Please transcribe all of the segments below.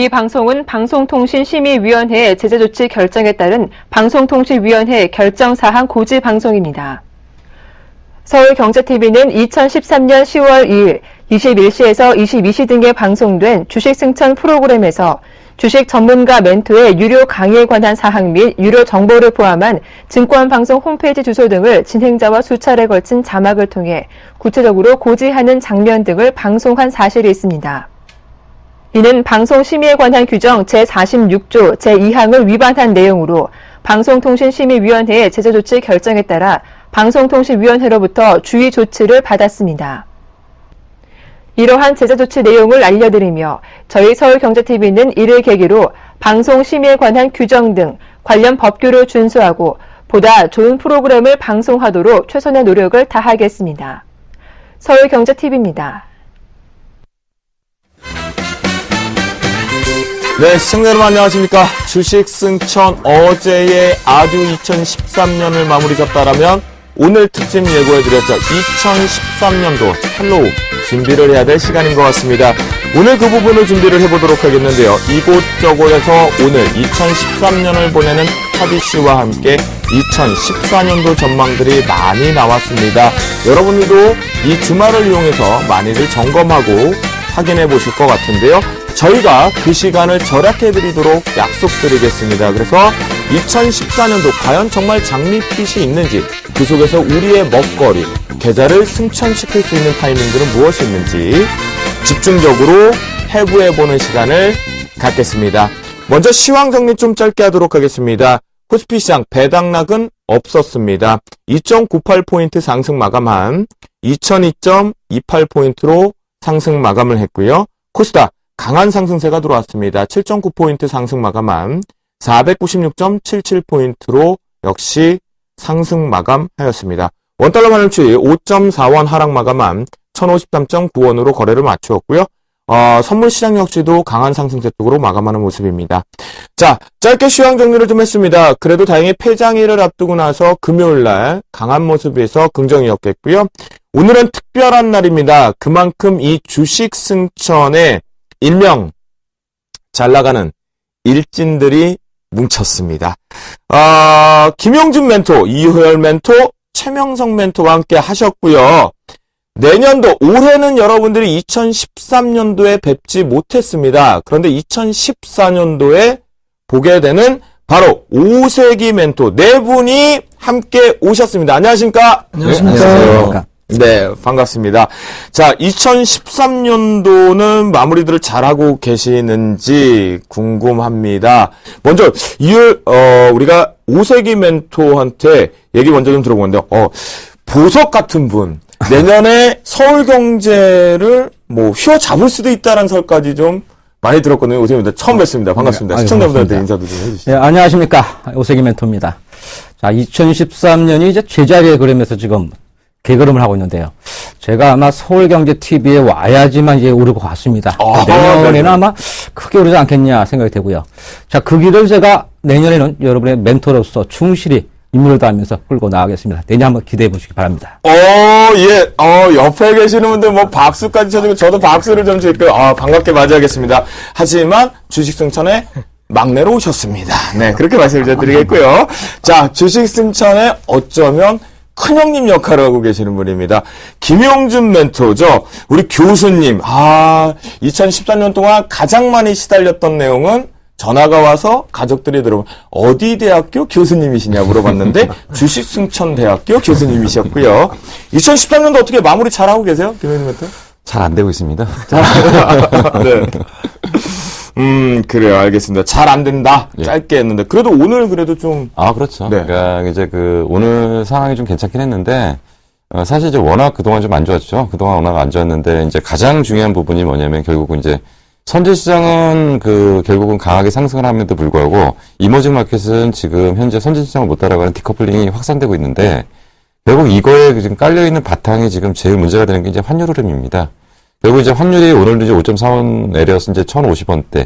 이 방송은 방송통신심의위원회의 제재조치 결정에 따른 방송통신위원회 결정사항 고지 방송입니다. 서울경제TV는 2013년 10월 2일 21시에서 22시 등에 방송된 주식승천 프로그램에서 주식 전문가 멘토의 유료 강의에 관한 사항 및 유료 정보를 포함한 증권방송 홈페이지 주소 등을 진행자와 수차례 걸친 자막을 통해 구체적으로 고지하는 장면 등을 방송한 사실이 있습니다. 이는 방송심의에 관한 규정 제46조 제2항을 위반한 내용으로 방송통신심의위원회의 제재조치 결정에 따라 방송통신위원회로부터 주의 조치를 받았습니다. 이러한 제재조치 내용을 알려드리며 저희 서울경제TV는 이를 계기로 방송심의에 관한 규정 등 관련 법규를 준수하고 보다 좋은 프로그램을 방송하도록 최선의 노력을 다하겠습니다. 서울경제TV입니다. 네, 시청자 여러분 안녕하십니까. 주식승천 어제의 아주 2013년을 마무리 잡다라면 오늘 특집 예고해드렸죠. 2013년도 헬로우 준비를 해야 될 시간인 것 같습니다. 오늘 그 부분을 준비를 해보도록 하겠는데요. 이곳저곳에서 오늘 2013년을 보내는 타디 씨와 함께 2014년도 전망들이 많이 나왔습니다. 여러분들도 이 주말을 이용해서 많이들 점검하고 확인해 보실 것 같은데요. 저희가 그 시간을 절약해드리도록 약속드리겠습니다. 그래서 2014년도 과연 정말 장밋빛이 있는지, 그 속에서 우리의 먹거리, 계좌를 승천시킬 수 있는 타이밍들은 무엇이 있는지 집중적으로 해부해보는 시간을 갖겠습니다. 먼저 시황 정리 좀 짧게 하도록 하겠습니다. 코스피 시장 배당락은 없었습니다. 2.98포인트 상승 마감한 2002.28포인트로 상승 마감을 했고요. 코스닥 강한 상승세가 들어왔습니다. 7.9포인트 상승 마감한 496.77포인트로 역시 상승 마감하였습니다. 원달러 환율치 5.4원 하락 마감한 1053.9원으로 거래를 마추었고요. 선물 시장 역시도 강한 상승세 쪽으로 마감하는 모습입니다. 자, 짧게 시황 정리를 좀 했습니다. 그래도 다행히 폐장일을 앞두고 나서 금요일날 강한 모습에서 긍정이었겠고요. 오늘은 특별한 날입니다. 그만큼 이 주식 승천에 일명 잘 나가는 일진들이 뭉쳤습니다. 김용준 멘토, 이효열 멘토, 최명성 멘토와 함께 하셨고요. 내년도, 올해는 여러분들이 2013년도에 뵙지 못했습니다. 그런데 2014년도에 보게 되는 바로 오세기 멘토 네 분이 함께 오셨습니다. 안녕하십니까? 안녕하십니까? 네, 안녕하세요. 네, 반갑습니다. 자, 2013년도는 마무리들을 잘하고 계시는지 궁금합니다. 먼저, 우리가 오세기 멘토한테 얘기 먼저 좀 들어보는데, 보석 같은 분, 내년에 서울경제를 휘어잡을 수도 있다는 설까지 좀 많이 들었거든요. 오세기 멘토 처음 뵙습니다. 반갑습니다. 네, 시청자분들한테 인사도 좀 해주시죠. 네, 안녕하십니까. 오세기 멘토입니다. 자, 2013년이 이제 제자리에 그러면서 지금 개걸음을 하고 있는데요. 제가 아마 서울경제TV에 와야지만 이제 오를 것 같습니다. 내년에는 네. 아마 크게 오르지 않겠냐 생각이 되고요. 자, 그 길을 제가 내년에는 여러분의 멘토로서 충실히 임무를 다하면서 끌고 나가겠습니다. 내년 한번 기대해 보시기 바랍니다. 예. 옆에 계시는 분들 박수까지 쳐주고 저도 박수를 좀 칠게요. 반갑게 맞이하겠습니다. 하지만 주식승천에 막내로 오셨습니다. 네, 그렇게 말씀을 드리겠고요. 자, 주식승천에 어쩌면 큰형님 역할을 하고 계시는 분입니다. 김용준 멘토죠. 우리 교수님. 2014년 동안 가장 많이 시달렸던 내용은 전화가 와서 가족들이 들어오면 어디 대학교 교수님이시냐 물어봤는데 주식승천대학교 교수님이셨고요. 2013년도 어떻게 마무리 잘하고 계세요? 김용준 멘토? 잘 안 되고 있습니다. 네. 그래요. 알겠습니다. 잘 안 된다. 예. 짧게 했는데. 그래도 오늘 그래도 좀. 그렇죠. 네. 그러니까 이제 오늘 상황이 좀 괜찮긴 했는데, 사실 이제 워낙 그동안 좀 안 좋았죠. 그동안 워낙 안 좋았는데, 이제 가장 중요한 부분이 뭐냐면 결국은 이제 선제시장은 결국은 강하게 상승을 함에도 불구하고, 이머징 마켓은 지금 현재 선제시장을 못 따라가는 디커플링이 확산되고 있는데, 결국 이거에 지금 깔려있는 바탕이 지금 제일 문제가 되는 게 이제 환율 흐름입니다. 결국 이제 환율이 오늘도 이제 5.4원 내려서 이제 1,050원대.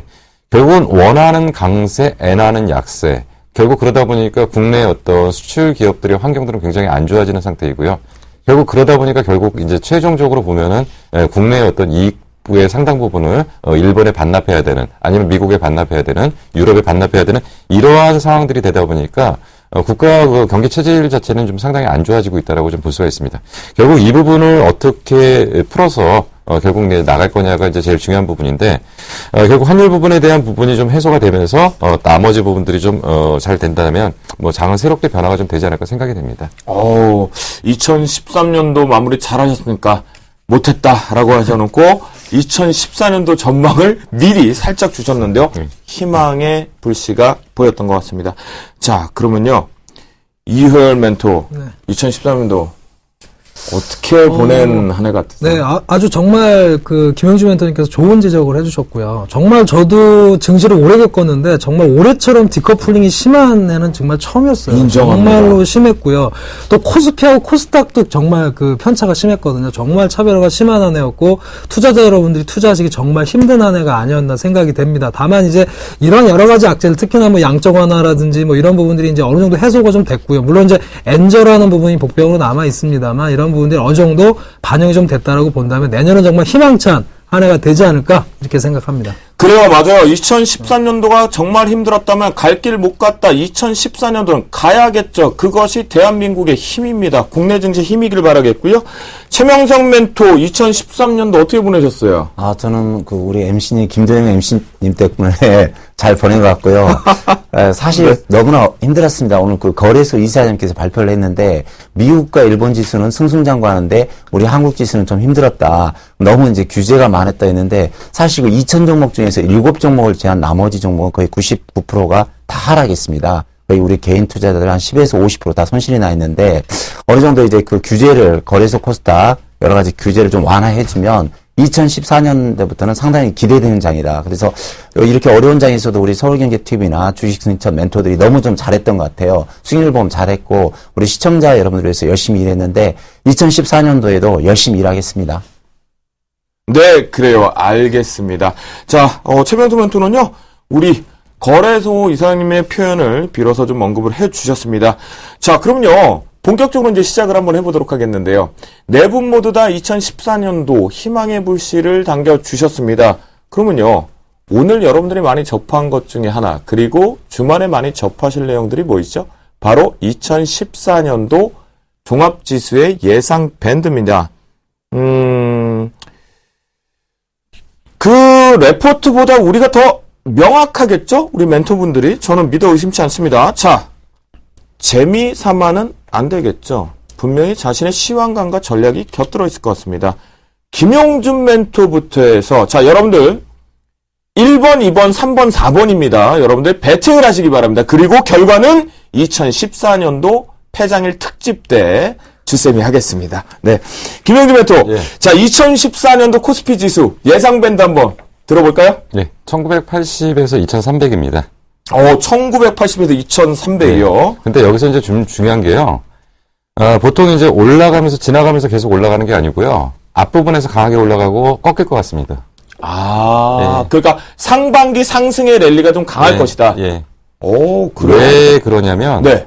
결국은 원화는 강세, 엔화는 약세. 결국 그러다 보니까 국내 어떤 수출 기업들의 환경들은 굉장히 안 좋아지는 상태이고요. 결국 그러다 보니까 결국 이제 최종적으로 보면은 국내의 어떤 이익 의 상당 부분을 일본에 반납해야 되는, 아니면 미국에 반납해야 되는, 유럽에 반납해야 되는 이러한 상황들이 되다 보니까 국가 그 경기 체질 자체는 좀 상당히 안 좋아지고 있다라고 좀 볼 수가 있습니다. 결국 이 부분을 어떻게 풀어서 결국 나갈 거냐가 이제 제일 중요한 부분인데, 결국 환율 부분에 대한 부분이 좀 해소가 되면서 나머지 부분들이 좀 잘 된다면 뭐 장은 새롭게 변화가 좀 되지 않을까 생각이 됩니다. 2013년도 마무리 잘하셨으니까 못했다라고 하셔놓고 2014년도 전망을 미리 살짝 주셨는데요. 희망의 불씨가 보였던 것 같습니다. 자, 그러면요. 이효열 멘토, 2013년도 어떻게 보낸 한 해 같으세요? 네, 아주 정말 김영주 멘토님께서 좋은 지적을 해주셨고요. 정말 저도 증시를 오래 겪었는데 정말 올해처럼 디커플링이 심한 해는 정말 처음이었어요. 인정합니다. 정말로 심했고요. 또 코스피하고 코스닥도 정말 편차가 심했거든요. 정말 차별화가 심한 한 해였고 투자자 여러분들이 투자하시기 정말 힘든 한 해가 아니었나 생각이 됩니다. 다만 이제 이런 여러 가지 악재를 특히나 뭐 양적 완화라든지 뭐 이런 부분들이 이제 어느 정도 해소가 좀 됐고요. 물론 이제 엔저라는 부분이 복병으로 남아 있습니다만 이런 부분들이 어느 정도 반영이 좀 됐다라고 본다면 내년은 정말 희망찬 한 해가 되지 않을까 이렇게 생각합니다. 그래요, 맞아요. 2013년도가 정말 힘들었다면 갈 길 못 갔다. 2014년도는 가야겠죠. 그것이 대한민국의 힘입니다. 국내 증시 힘이길 바라겠고요. 최명성 멘토 2013년도 어떻게 보내셨어요? 저는 우리 MC님, 김도영 MC님 때문에 잘 보낸 것 같고요. 사실 너무나 힘들었습니다. 오늘 거래소 이사장님께서 발표를 했는데 미국과 일본 지수는 승승장구하는데 우리 한국 지수는 좀 힘들었다. 너무 이제 규제가 많았다 했는데 사실 2,000종목 중에서 7종목을 제한 나머지 종목은 거의 99%가 다 하락했습니다. 거의 우리 개인 투자자들 한 10에서 50% 다 손실이 나 있는데 어느 정도 이제 규제를 거래소 코스닥 여러 가지 규제를 좀 완화해주면 2014년도부터는 상당히 기대되는 장이다. 그래서 이렇게 어려운 장에서도 우리 서울경제TV나 주식승천 멘토들이 너무 좀 잘했던 것 같아요. 수익률 보험 잘했고 우리 시청자 여러분들 위해서 열심히 일했는데 2014년도에도 열심히 일하겠습니다. 네, 그래요. 알겠습니다. 자, 최명수 멘토는요, 우리 거래소 이사장님의 표현을 빌어서 좀 언급을 해 주셨습니다. 자, 그럼요. 본격적으로 이제 시작을 한번 해보도록 하겠는데요. 네 분 모두 다 2014년도 희망의 불씨를 당겨주셨습니다. 그러면요, 오늘 여러분들이 많이 접한 것 중에 하나, 그리고 주말에 많이 접하실 내용들이 뭐 있죠? 바로 2014년도 종합지수의 예상 밴드입니다. 그 레포트보다 우리가 더 명확하겠죠? 우리 멘토분들이. 저는 믿어 의심치 않습니다. 자, 재미 삼아는 안 되겠죠. 분명히 자신의 시황감과 전략이 곁들어 있을 것 같습니다. 김용준 멘토부터 해서, 자, 여러분들 1번, 2번, 3번, 4번입니다. 여러분들 배팅을 하시기 바랍니다. 그리고 결과는 2014년도 폐장일 특집 때 주쌤이 하겠습니다. 네. 김용준 멘토. 예. 자, 2014년도 코스피 지수 예상 밴드 한번 들어볼까요? 예, 1980에서 2300입니다. 1980에서 2300이요. 근데 여기서 이제 중요한 게요. 보통 이제 올라가면서, 지나가면서 계속 올라가는 게 아니고요. 앞부분에서 강하게 올라가고 꺾일 것 같습니다. 예. 그러니까 상반기 상승의 랠리가 좀 강할 예, 것이다. 예. 그래요? 왜 그러냐면, 네.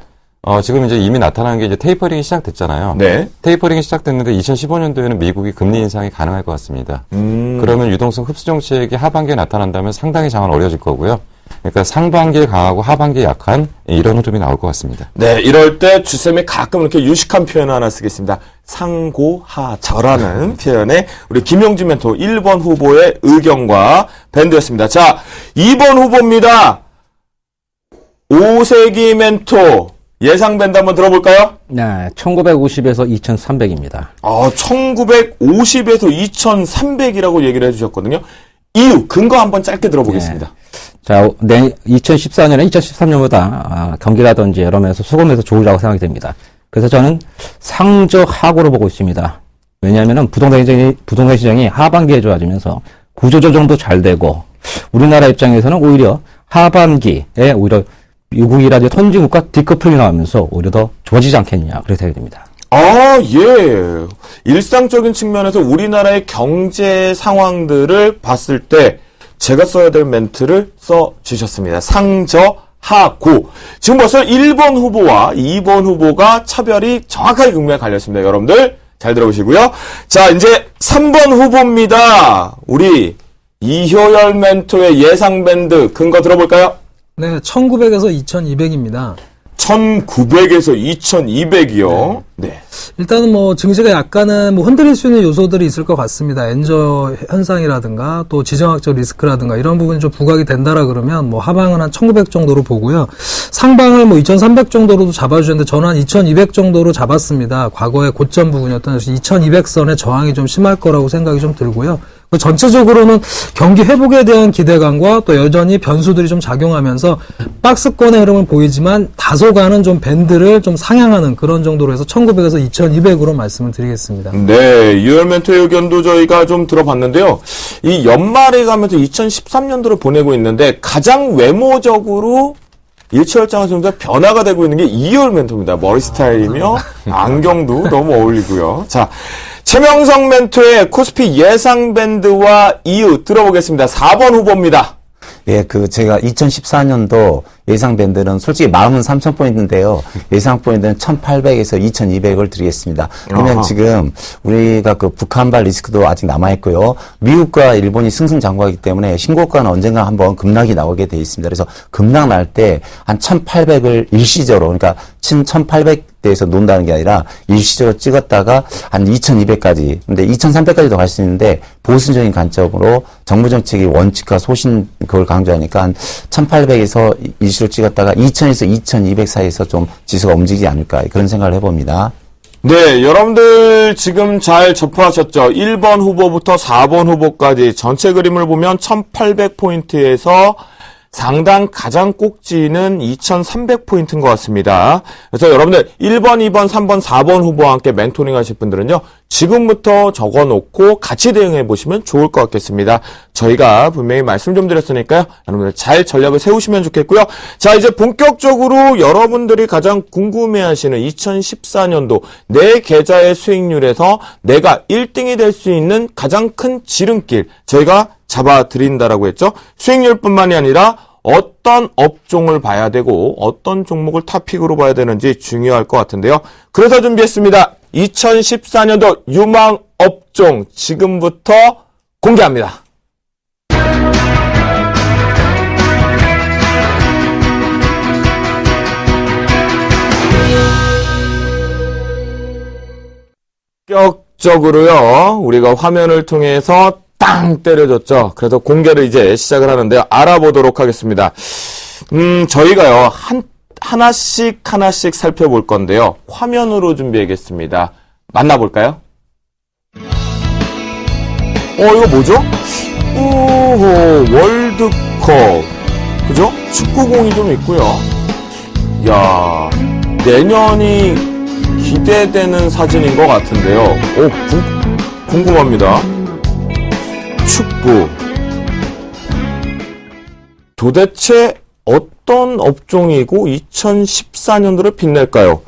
지금 이제 이미 나타나는 게 이제 테이퍼링이 시작됐잖아요. 네. 테이퍼링이 시작됐는데 2015년도에는 미국이 금리 인상이 가능할 것 같습니다. 그러면 유동성 흡수 정책이 하반기에 나타난다면 상당히 장은 어려질 거고요. 그러니까 상반기에 강하고 하반기에 약한 이런 흐름이 나올 것 같습니다. 네, 이럴 때 주쌤이 가끔 이렇게 유식한 표현 하나 쓰겠습니다. 상고하절하는 표현에 우리 김용준 멘토 1번 후보의 의견과 밴드였습니다. 자, 2번 후보입니다. 오세기 멘토 예상 밴드 한번 들어볼까요? 네, 1950에서 2300입니다. 1950에서 2300이라고 얘기를 해주셨거든요. 이유, 근거 한번 짧게 들어보겠습니다. 자, 2014년에 2013년보다 경기라든지 여러 면에서 수급에서 좋으라고 생각이 됩니다. 그래서 저는 상저하고로 보고 있습니다. 왜냐하면 부동산 시장이 하반기에 좋아지면서 구조조정도 잘 되고 우리나라 입장에서는 오히려 하반기에 오히려 미국이라든지 선진국과 디커플링이 나오면서 오히려 더 좋아지지 않겠냐 그렇게 생각이 됩니다. 예. 일상적인 측면에서 우리나라의 경제 상황들을 봤을 때 제가 써야 될 멘트를 써주셨습니다. 상저하고. 지금 벌써 1번 후보와 2번 후보가 차별이 정확하게 극명히 갈렸습니다. 여러분들. 잘 들어보시고요. 자, 이제 3번 후보입니다. 우리 이효열 멘토의 예상 밴드 근거 들어볼까요? 네, 1900에서 2200입니다. 1900에서 2200이요. 네. 일단은 뭐 증시가 약간은 뭐 흔들릴 수 있는 요소들이 있을 것 같습니다. 엔저 현상이라든가 또 지정학적 리스크라든가 이런 부분이 좀 부각이 된다라 그러면 뭐 하방은 한 1900 정도로 보고요. 상방을 뭐 2300 정도로도 잡아주셨는데 저는 한 2200 정도로 잡았습니다. 과거의 고점 부분이었던 2200선의 저항이 좀 심할 거라고 생각이 좀 들고요. 전체적으로는 경기 회복에 대한 기대감과 또 여전히 변수들이 좀 작용하면서 박스권의 흐름을 보이지만 다소간은 좀 밴드를 좀 상향하는 그런 정도로 해서 1900에서 2200으로 말씀을 드리겠습니다. 네, 유열 멘토의 의견도 저희가 좀 들어봤는데요. 이 연말에 가면서 2013년도를 보내고 있는데 가장 외모적으로 일치월장에서 좀 더 변화가 되고 있는 게 이효열 멘토입니다. 머리 스타일이며 안경도 너무 어울리고요. 자, 최명성 멘토의 코스피 예상 밴드와 이유 들어보겠습니다. 4번 후보입니다. 예, 제가 2014년도 예상 밴드는 솔직히 마음은 3,000포인트인데요. 예상 포인트는 1,800에서 2,200을 드리겠습니다. 그러면 지금 우리가 북한발 리스크도 아직 남아있고요. 미국과 일본이 승승장구하기 때문에 신고가는 언젠가 한번 급락이 나오게 돼 있습니다. 그래서 급락 날 때 한 1,800을 일시적으로, 그러니까 1,800대에서 논다는 게 아니라 일시적으로 찍었다가 한 2,200까지, 근데 2,300까지도 갈 수 있는데 보수적인 관점으로 정부 정책의 원칙과 소신 그걸 강조하니까 한 1,800에서 일시로 찍었다가 2,000에서 2,200 사이에서 좀 지수가 움직이지 않을까 그런 생각을 해봅니다. 네, 여러분들 지금 잘 접하셨죠? 1번 후보부터 4번 후보까지 전체 그림을 보면 1,800포인트에서 상당 가장 꼭지는 2,300포인트인 것 같습니다. 그래서 여러분들 1번, 2번, 3번, 4번 후보와 함께 멘토링 하실 분들은요. 지금부터 적어놓고 같이 대응해 보시면 좋을 것 같겠습니다. 저희가 분명히 말씀 좀 드렸으니까요. 여러분들 잘 전략을 세우시면 좋겠고요. 자, 이제 본격적으로 여러분들이 가장 궁금해하시는 2014년도 내 계좌의 수익률에서 내가 1등이 될 수 있는 가장 큰 지름길 저희가 잡아드린다라고 했죠. 수익률뿐만이 아니라 어떤 업종을 봐야 되고 어떤 종목을 탑픽으로 봐야 되는지 중요할 것 같은데요. 그래서 준비했습니다. 2014년도 유망 업종 지금부터 공개합니다. 본격적으로요. 우리가 화면을 통해서 땅 때려줬죠. 그래서 공개를 이제 시작을 하는데요. 알아보도록 하겠습니다. 저희가요. 하나씩 살펴볼 건데요. 화면으로 준비하겠습니다. 만나볼까요? 이거 뭐죠? 오호, 월드컵. 그죠? 축구공이 좀 있고요. 야, 내년이 기대되는 사진인 것 같은데요. 궁금합니다. 축구. 도대체 어떤 업종이고 2014년도를 빛낼까요?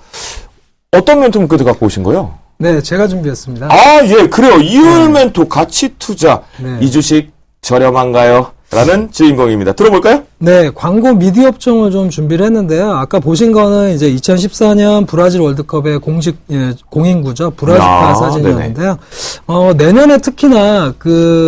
어떤 멘토 그때 갖고 오신 거예요? 네, 제가 준비했습니다. 예, 그래요. 이효열 멘토 가치 투자. 네. 이 주식 저렴한가요? 라는 주인공입니다. 들어볼까요? 네, 광고 미디어 업종을 좀 준비를 했는데요. 아까 보신 거는 이제 2014년 브라질 월드컵의 공식 공인구죠. 브라질파 사진이었는데요. 내년에 특히나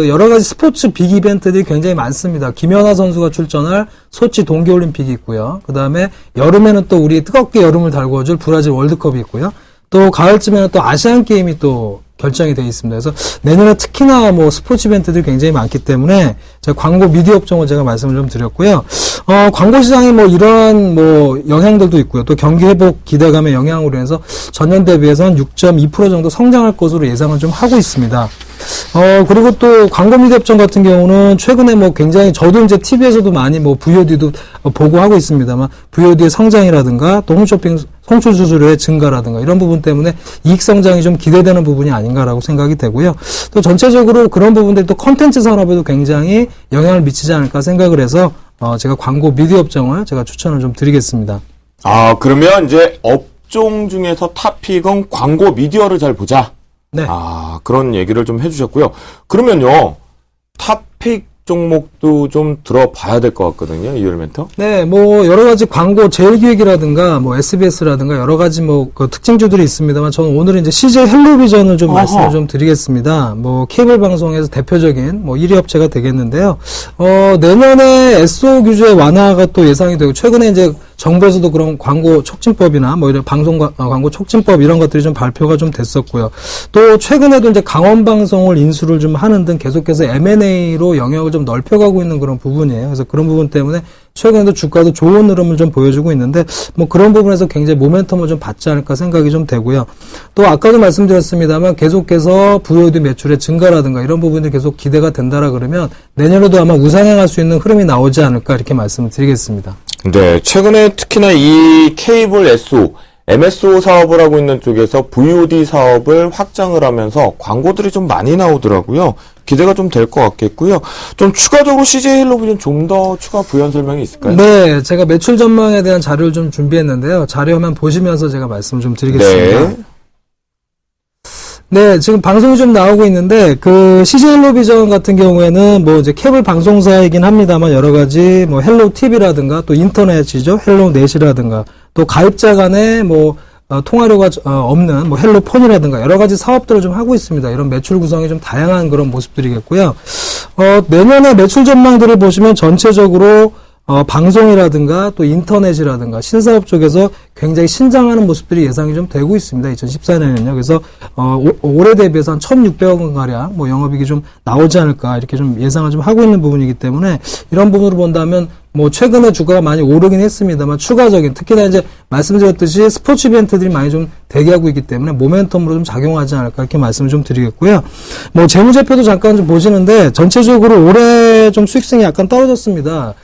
여러 가지 스포츠 빅 이벤트들이 굉장히 많습니다. 김연아 선수가 출전할 소치 동계올림픽이 있고요. 그 다음에 여름에는 또 우리 뜨겁게 여름을 달궈줄 브라질 월드컵이 있고요. 또 가을쯤에는 또 아시안 게임이 또 결정이 되어 있습니다. 그래서 내년에 특히나 스포츠 이벤트들이 굉장히 많기 때문에 제가 광고 미디어 업종을 제가 말씀을 좀 드렸고요. 광고 시장에 이런 영향들도 있고요. 또 경기 회복 기대감의 영향으로 해서 전년 대비해서는 6.2% 정도 성장할 것으로 예상을 좀 하고 있습니다. 그리고 또 광고 미디어 업종 같은 경우는 최근에 굉장히 저도 이제 TV에서도 많이 VOD도 보고 하고 있습니다만 VOD의 성장이라든가 또 홈쇼핑 송출 수수료의 증가라든가 이런 부분 때문에 이익 성장이 좀 기대되는 부분이 아닌가라고 생각이 되고요. 또 전체적으로 그런 부분들이 또 컨텐츠 산업에도 굉장히 영향을 미치지 않을까 생각을 해서 제가 광고 미디어 업종을 제가 추천을 좀 드리겠습니다. 그러면 이제 업종 중에서 탑픽은 광고 미디어를 잘 보자. 네. 그런 얘기를 좀 해주셨고요. 그러면요, 탑픽 종목도 좀 들어봐야 될 것 같거든요. 이율 멘토. 네, 뭐 여러 가지 광고 제일기획이라든가 뭐 SBS라든가 여러 가지 뭐 그 특징주들이 있습니다만 저는 오늘은 이제 CJ 헬로비전을 좀 말씀을 좀 드리겠습니다. 뭐 케이블 방송에서 대표적인 뭐 1위 업체가 되겠는데요. 내년에 SO 규제 완화가 또 예상이 되고 최근에 이제 정부에서도 그런 광고 촉진법이나 뭐 이런 광고 촉진법 이런 것들이 좀 발표가 좀 됐었고요. 또 최근에도 이제 강원 방송을 인수를 좀 하는 등 계속해서 M&A로 영역을 좀 넓혀가고 있는 그런 부분이에요. 그래서 그런 부분 때문에 최근에도 주가도 좋은 흐름을 좀 보여주고 있는데 뭐 그런 부분에서 굉장히 모멘텀을 좀 받지 않을까 생각이 좀 되고요. 또 아까도 말씀드렸습니다만 계속해서 VOD 매출의 증가라든가 이런 부분들이 계속 기대가 된다라 그러면 내년에도 아마 우상향할 수 있는 흐름이 나오지 않을까 이렇게 말씀을 드리겠습니다. 네, 최근에 특히나 이 케이블 SO, MSO 사업을 하고 있는 쪽에서 VOD 사업을 확장을 하면서 광고들이 좀 많이 나오더라고요. 기대가 좀 될 것 같겠고요. 좀 추가적으로 CJ 헬로비전 좀 더 추가 부연 설명이 있을까요? 네, 제가 매출 전망에 대한 자료를 좀 준비했는데요. 자료만 보시면서 제가 말씀 좀 드리겠습니다. 네. 네, 지금 방송이 좀 나오고 있는데, 그, CJ 헬로비전 같은 경우에는 뭐 이제 케이블 방송사이긴 합니다만 여러 가지 뭐 헬로 TV라든가 또 인터넷이죠. 헬로넷이라든가 또 가입자 간에 뭐, 통화료가 없는 뭐 헬로폰이라든가 여러 가지 사업들을 좀 하고 있습니다. 이런 매출 구성이 좀 다양한 그런 모습들이겠고요. 내년에 매출 전망들을 보시면 전체적으로 방송이라든가 또 인터넷이라든가 신사업 쪽에서 굉장히 신장하는 모습들이 예상이 좀 되고 있습니다. 2014년에는요. 그래서 올해 대비해서 한 1,600억 원 가량 뭐 영업이익이 좀 나오지 않을까 이렇게 좀 예상을 좀 하고 있는 부분이기 때문에 이런 부분으로 본다면 뭐 최근에 주가가 많이 오르긴 했습니다만 추가적인 특히나 이제 말씀드렸듯이 스포츠 이벤트들이 많이 좀 대기하고 있기 때문에 모멘텀으로 좀 작용하지 않을까 이렇게 말씀을 좀 드리겠고요. 뭐 재무제표도 잠깐 좀 보시는데 전체적으로 올해 좀 수익성이 약간 떨어졌습니다.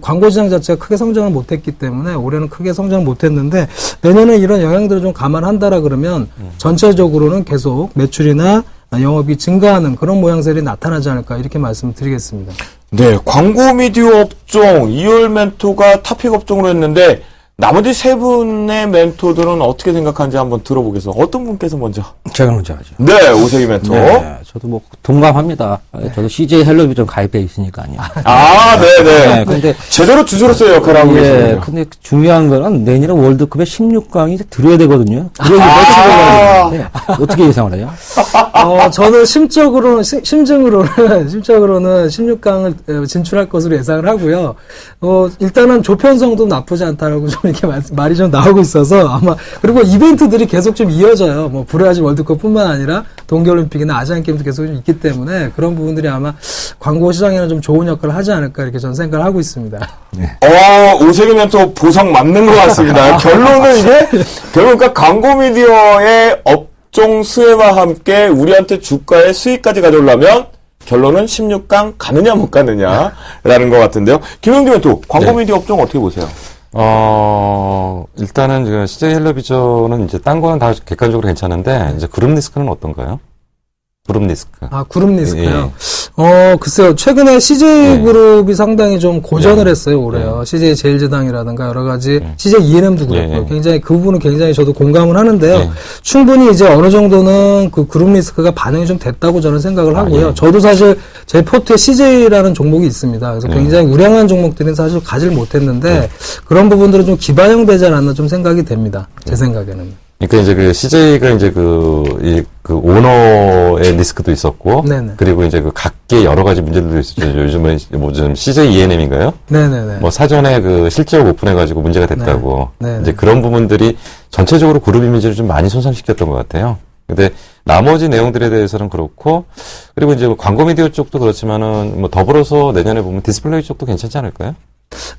광고 시장 자체가 크게 성장을 못했기 때문에 올해는 크게 성장을 못했는데 내년에 이런 영향들을 좀 감안한다라 그러면 전체적으로는 계속 매출이나 영업이 증가하는 그런 모양새들이 나타나지 않을까 이렇게 말씀드리겠습니다. 네, 광고 미디어 업종 이율 멘토가 탑픽 업종으로 했는데 나머지 세 분의 멘토들은 어떻게 생각하는지 한번 들어보겠습니다. 어떤 분께서 먼저? 제가 먼저 하죠. 네, 오세기 멘토. 네, 저도 뭐 동감합니다. 저도 CJ 헬로비전 가입해 있으니까요. 아, 네네. 네, 근데 제대로 주저로서의 역할을 하고 예, 계시네요. 근데 중요한 거는 내년에 월드컵에 16강이 이제 들어야 되거든요. 그래서 매출을 되는데 어떻게 예상을 해요? 저는 심적으로는 16강을 진출할 것으로 예상을 하고요. 일단은 조편성도 나쁘지 않다라고 좀 이렇게 말이 좀 나오고 있어서 아마 그리고 이벤트들이 계속 좀 이어져요. 뭐 브라질 월드컵뿐만 아니라 동계올림픽이나 아시안게임도 계속 좀 있기 때문에 그런 부분들이 아마 광고 시장에는 좀 좋은 역할을 하지 않을까 이렇게 저는 생각을 하고 있습니다. 오세기 멘토 보상 맞는 것 같습니다. 결론은 결국 그러니까 광고 미디어의 업종 수혜와 함께 우리한테 주가의 수익까지 가져오려면 결론은 16강 가느냐 못 가느냐라는 것 같은데요. 김영기 멘토 광고 미디어 업종 어떻게 보세요? 일단은 지금 CJ 헬로비전은 이제 딴 거는 다 객관적으로 괜찮은데 이제 그룹 리스크는 어떤가요? 그룹 리스크. 그룹 리스크요? 예. 글쎄요. 최근에 CJ 그룹이 상당히 좀 고전을 했어요, 올해요. CJ 제일제당이라든가 여러 가지, CJ E&M도 그렇고요. 굉장히 그 부분은 굉장히 저도 공감을 하는데요. 충분히 이제 어느 정도는 그 그룹 리스크가 반영이 좀 됐다고 저는 생각을 하고요. 저도 사실 제 포트에 CJ라는 종목이 있습니다. 그래서 굉장히 우량한 종목들은 사실 가지를 못했는데 그런 부분들은 좀 기반영되지 않았나 좀 생각이 됩니다. 제 생각에는. 그러니까 이제 그 CJ가 이제 그 오너의 리스크도 있었고, 네네. 그리고 이제 그 각계 여러 가지 문제들도 있었죠. 요즘에 좀 CJ E&M인가요? 네네네. 뭐 사전에 그 실적 오픈해가지고 문제가 됐다고. 네. 이제 그런 부분들이 전체적으로 그룹 이미지를 좀 많이 손상시켰던 것 같아요. 근데 나머지 내용들에 대해서는 그렇고, 그리고 이제 광고 미디어 쪽도 그렇지만은 뭐 더불어서 내년에 보면 디스플레이 쪽도 괜찮지 않을까요?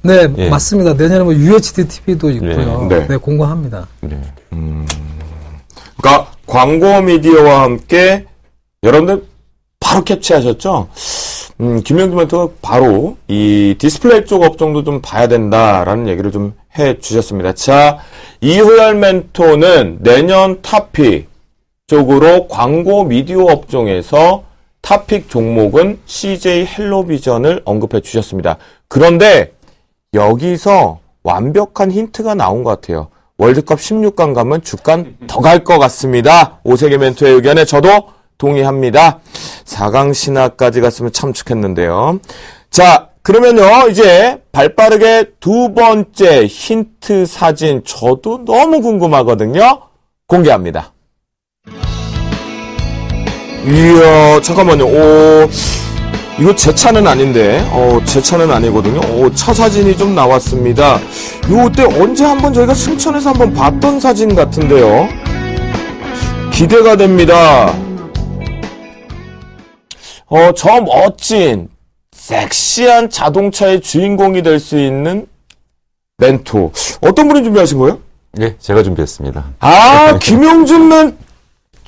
네, 예. 맞습니다. 내년에 뭐 UHD TV도 있고요. 네. 네, 공부합니다. 네. 그러니까 광고 미디어와 함께 여러분들 바로 캡처하셨죠? 김영기 멘토가 바로 이 디스플레이 쪽 업종도 좀 봐야 된다라는 얘기를 좀 해주셨습니다. 자, 이호열 멘토는 내년 탑픽 쪽으로 광고 미디어 업종에서 탑픽 종목은 CJ 헬로비전을 언급해 주셨습니다. 그런데 여기서 완벽한 힌트가 나온 것 같아요. 월드컵 16강 가면 주가는 더 갈 것 같습니다. 오세기 멘토의 의견에 저도 동의합니다. 4강 신화까지 갔으면 참 좋겠는데요. 자, 그러면요, 이제 발빠르게 두 번째 힌트 사진 저도 너무 궁금하거든요. 공개합니다. 이야, 잠깐만요. 이거 제 차는 아닌데, 제 차는 아니거든요. 차 사진이 좀 나왔습니다. 요때 언제 한번 저희가 승천에서 한번 봤던 사진 같은데요. 기대가 됩니다. 저 멋진, 섹시한 자동차의 주인공이 될 수 있는 멘토. 어떤 분이 준비하신 거예요? 예, 제가 준비했습니다. 김용준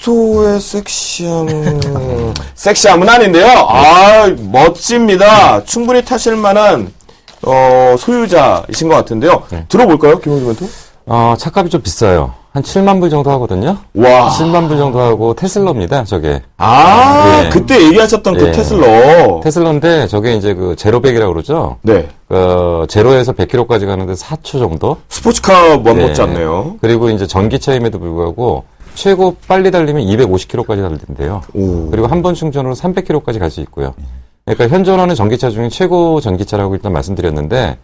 멘토의 섹시함은 아닌데요. 멋집니다. 충분히 타실 만한, 소유자이신 것 같은데요. 네. 들어볼까요, 김용준 멘토? 차값이 좀 비싸요. 한 7만 불 정도 하거든요. 와. 7만 불 정도 하고 테슬라입니다, 저게. 예. 그때 얘기하셨던 그 예. 테슬라인데, 저게 이제 그 제로백이라고 그러죠. 네. 제로에서 100km까지 가는데 4초 정도? 스포츠카 못지 예. 않네요. 그리고 이제 전기차임에도 불구하고 최고 빨리 달리면 250km까지 달린대요. 오. 그리고 한 번 충전으로 300km까지 갈 수 있고요. 그러니까 현존하는 전기차 중에 최고 전기차라고 일단 말씀드렸는데,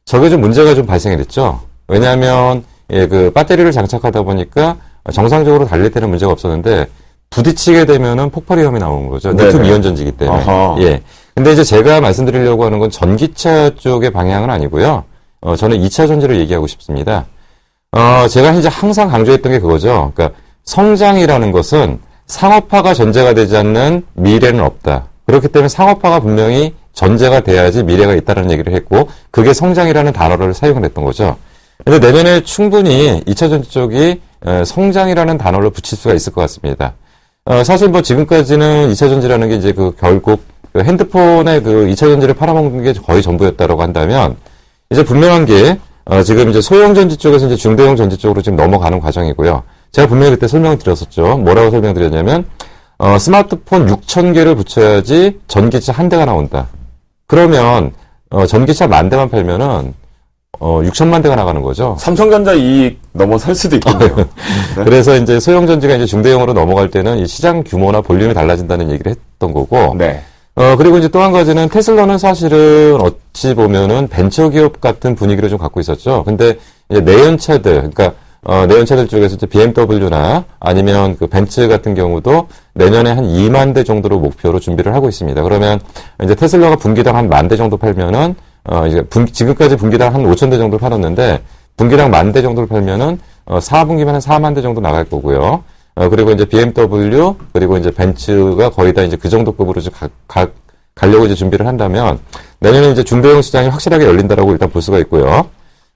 저게 좀 문제가 좀 발생이 됐죠. 왜냐하면 그 배터리를 장착하다 보니까 정상적으로 달릴 때는 문제가 없었는데 부딪히게 되면은 폭발 위험이 나오는 거죠. 네네. 리튬 이온 전지이기 때문에. 아하. 예. 근데 이제 제가 말씀드리려고 하는 건 전기차 쪽의 방향은 아니고요. 저는 2차 전지를 얘기하고 싶습니다. 제가 이제 항상 강조했던 게 그거죠. 그러니까 성장이라는 것은 상업화가 전제가 되지 않는 미래는 없다. 그렇기 때문에 상업화가 분명히 전제가 돼야지 미래가 있다는 얘기를 했고, 그게 성장이라는 단어를 사용을 했던 거죠. 근데 내년에 충분히 2차 전지 쪽이 성장이라는 단어를 붙일 수가 있을 것 같습니다. 사실 뭐 지금까지는 2차 전지라는 게 이제 결국 핸드폰에 2차 전지를 팔아먹는 게 거의 전부였다라고 한다면, 이제 분명한 게 지금 이제 소형 전지 쪽에서 이제 중대형 전지 쪽으로 지금 넘어가는 과정이고요. 제가 분명히 그때 설명을 드렸었죠. 뭐라고 설명드렸냐면, 스마트폰 6,000개를 붙여야지 전기차 한 대가 나온다. 그러면 전기차 10,000대만 팔면은 6천만 대가 나가는 거죠. 삼성전자 이익 넘어설 수도 있겠네요. 네. 그래서 이제 소형 전지가 이제 중대형으로 넘어갈 때는 이 시장 규모나 볼륨이 달라진다는 얘기를 했던 거고. 네. 그리고 이제 또 한 가지는 테슬라는 사실은 어찌 보면은 벤처기업 같은 분위기를 좀 갖고 있었죠. 근데 이제 내연차들, 그러니까 내연차들 쪽에서 이제 BMW나 아니면 그 벤츠 같은 경우도 내년에 한 2만 대 정도로 목표로 준비를 하고 있습니다. 그러면 이제 테슬라가 분기당 한 10,000대 정도 팔면은 이제 지금까지 분기당 한 5,000대 정도 팔았는데 분기당 10,000대 정도를 팔면은 4분기면 한 4만 대 정도 나갈 거고요. 그리고 이제 BMW 그리고 이제 벤츠가 거의 다 이제 그 정도 급으로 가려고 이제 준비를 한다면 내년에 이제 중대형 시장이 확실하게 열린다라고 일단 볼 수가 있고요.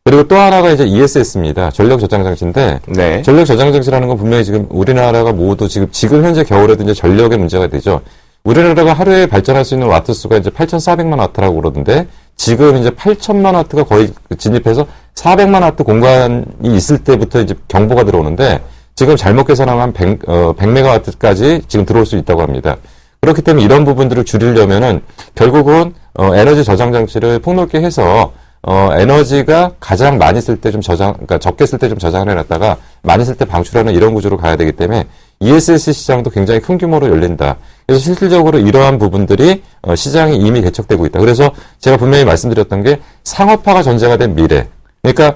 그리고 또 하나가 이제 ESS입니다. 전력 저장 장치인데, 네. 전력 저장 장치라는 건 분명히 지금 우리나라가 모두 지금 현재 겨울에도 이제 전력의 문제가 되죠. 우리나라가 하루에 발전할 수 있는 와트 수가 이제 8,400만 와트라고 그러던데, 지금 이제 8,000만 와트가 거의 진입해서 400만 와트 공간이 있을 때부터 이제 경보가 들어오는데, 지금 잘못 계산하면 한 100메가와트까지 지금 들어올 수 있다고 합니다. 그렇기 때문에 이런 부분들을 줄이려면은 결국은 에너지 저장 장치를 폭넓게 해서 에너지가 가장 많이 쓸 때 좀 그러니까 적게 쓸 때 좀 저장을 해놨다가 많이 쓸 때 방출하는 이런 구조로 가야 되기 때문에 ESS 시장도 굉장히 큰 규모로 열린다. 그래서 실질적으로 이러한 부분들이 시장이 이미 개척되고 있다. 그래서 제가 분명히 말씀드렸던 게 상업화가 전제가 된 미래. 그러니까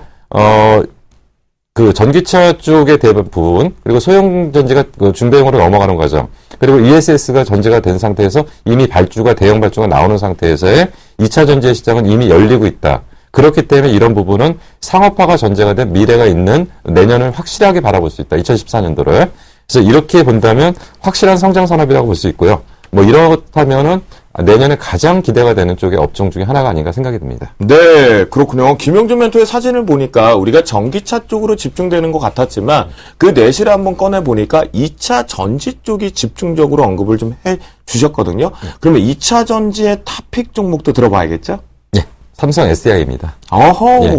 그 전기차 쪽의 대부분, 그리고 소형 전지가 중대형으로 넘어가는 과정, 그리고 ESS가 전제가 된 상태에서 이미 대형 발주가 나오는 상태에서의 2차 전지의 시장은 이미 열리고 있다. 그렇기 때문에 이런 부분은 상업화가 전제가 된 미래가 있는 내년을 확실하게 바라볼 수 있다. 2014년도를. 그래서 이렇게 본다면 확실한 성장 산업이라고 볼 수 있고요. 뭐 이렇다면은 내년에 가장 기대가 되는 쪽의 업종 중에 하나가 아닌가 생각이 듭니다. 네, 그렇군요. 김용준 멘토의 사진을 보니까 우리가 전기차 쪽으로 집중되는 것 같았지만 그 내실을 한번 꺼내보니까 2차 전지 쪽이 집중적으로 언급을 좀 해주셨거든요. 그러면 2차 전지의 탑픽 종목도 들어봐야겠죠? 예, 삼성 SDI입니다. 어허. 예.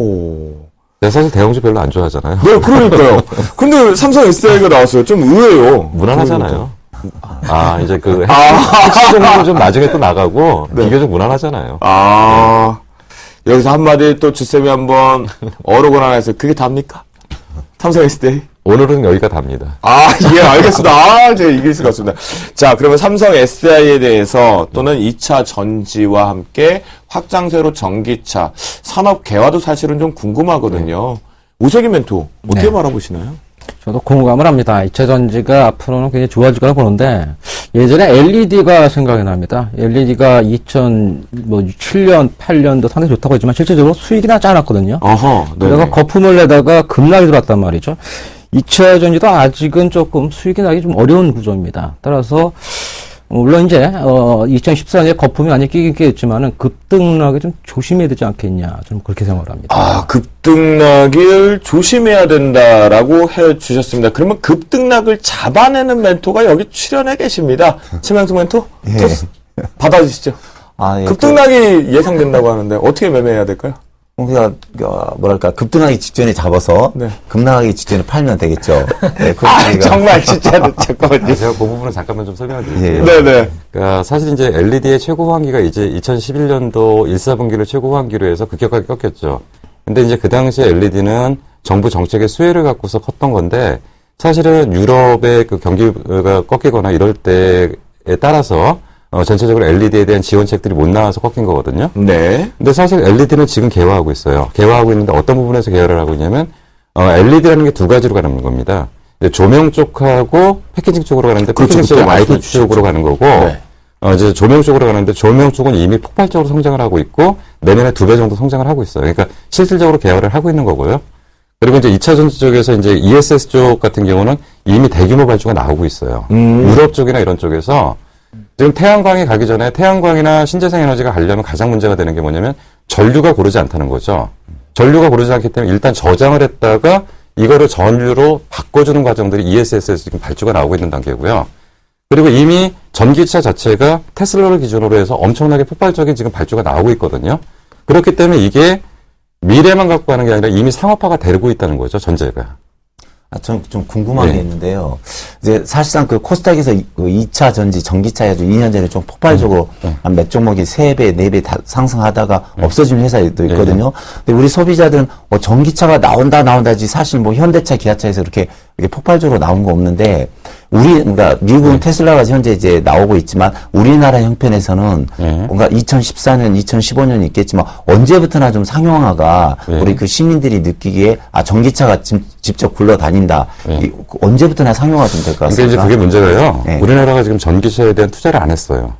내가 사실 대형주 별로 안 좋아하잖아요. 네, 그러니까요. 근데 삼성 SDI가 나왔어요. 좀 의외요. 무난하잖아요. 이제 핵심 종목은 좀 나중에 또 나가고, 네. 비교적 무난하잖아요. 여기서 한마디 또 주쌤이 한번 어록을 하나 해서 그게 답니까? 삼성 SDI. 오늘은 여기가 답니다. 아, 예, 알겠습니다. 아, 제가 이길 수가 없습니다. 자, 그러면 삼성 SDI에 대해서 또는 2차 전지와 함께 확장세로 전기차, 산업 개화도 사실은 좀 궁금하거든요. 우세기 멘토, 어떻게 네. 바라보시나요? 저도 공감을 합니다. 2차 전지가 앞으로는 굉장히 좋아질 거라고 보는데, 예전에 LED가 생각이 납니다. LED가 2007년, 8년도 상당히 좋다고 했지만, 실질적으로 수익이 나지 않았거든요. 어허, 네. 그래서 거품을 내다가 급락이 들어왔단 말이죠. 2차 전지도 아직은 조금 수익이 나기 좀 어려운 구조입니다. 따라서 물론 이제 2014년에 거품이 많이 끼긴 끼겠지만은 급등락이 좀 조심해야 되지 않겠냐, 저는 그렇게 생각을 합니다. 아, 급등락을 조심해야 된다라고 해주셨습니다. 그러면 급등락을 잡아내는 멘토가 여기 출연해 계십니다. 최명수 멘토, 토스 받아주시죠. 아, 예. 급등락이 예상된다고 하는데 어떻게 매매해야 될까요? 우리가 뭐랄까 급등하기 직전에 잡아서 네. 급락하기 직전에 팔면 되겠죠. 네, 아, 정말 진짜 잠깐만요. 제가 그 부분은 잠깐만 좀 설명을 드릴게요. 예. 네네. 그러니까 사실 이제 LED의 최고 환기가 이제 2011년도 1사분기를 최고 환기로 해서 급격하게 꺾였죠. 근데 이제 그 당시에 LED는 정부 정책의 수혜를 갖고서 컸던 건데, 사실은 유럽의 그 경기가 꺾이거나 이럴 때에 따라서 전체적으로 LED에 대한 지원책들이 못 나와서 꺾인 거거든요. 네. 근데 사실 LED는 지금 개화하고 있어요. 개화하고 있는데 어떤 부분에서 개화를 하고 있냐면, LED라는 게 두 가지로 가는 겁니다. 이제 조명 쪽하고 패키징 쪽으로 가는데, 그렇죠. 패키징 쪽은 그때 IT 말씀해 쪽으로 가는 거고, 네. 이제 조명 쪽으로 가는데, 조명 쪽은 이미 폭발적으로 성장을 하고 있고, 내년에 2배 정도 성장을 하고 있어요. 그러니까 실질적으로 개화를 하고 있는 거고요. 그리고 이제 2차 전지 쪽에서 이제 ESS 쪽 같은 경우는 이미 대규모 발주가 나오고 있어요. 유럽 쪽이나 이런 쪽에서 지금 태양광이 가기 전에 태양광이나 신재생 에너지가 가려면 가장 문제가 되는 게 뭐냐면 전류가 고르지 않다는 거죠. 전류가 고르지 않기 때문에 일단 저장을 했다가 이거를 전류로 바꿔주는 과정들이 ESS에서 지금 발주가 나오고 있는 단계고요. 그리고 이미 전기차 자체가 테슬라를 기준으로 해서 엄청나게 폭발적인 지금 발주가 나오고 있거든요. 그렇기 때문에 이게 미래만 갖고 가는 게 아니라 이미 상업화가 되고 있다는 거죠, 전제가. 전 좀 궁금한 게 네. 있는데요. 이제 사실상 그 코스닥에서 그 2차 전지 전기차에 2년 전에 좀 폭발적으로 한 몇 종목이 3배, 4배 다 상승하다가 없어진 회사도 있거든요. 근데 우리 소비자들은 전기차가 나온다지 사실 뭐 현대차, 기아차에서 이렇게 폭발적으로 나온 거 없는데 그러니까 미국은 테슬라가 현재 이제 나오고 있지만 우리나라 형편에서는 뭔가 2014년, 2015년 있겠지만 언제부터나 좀 상용화가 우리 그 시민들이 느끼기에 전기차가 직접 굴러다닌다. 언제부터나 상용화 좀 될 것 근데 같습니다. 이제 그게 문제가요. 네. 우리나라가 지금 전기차에 대한 투자를 안 했어요.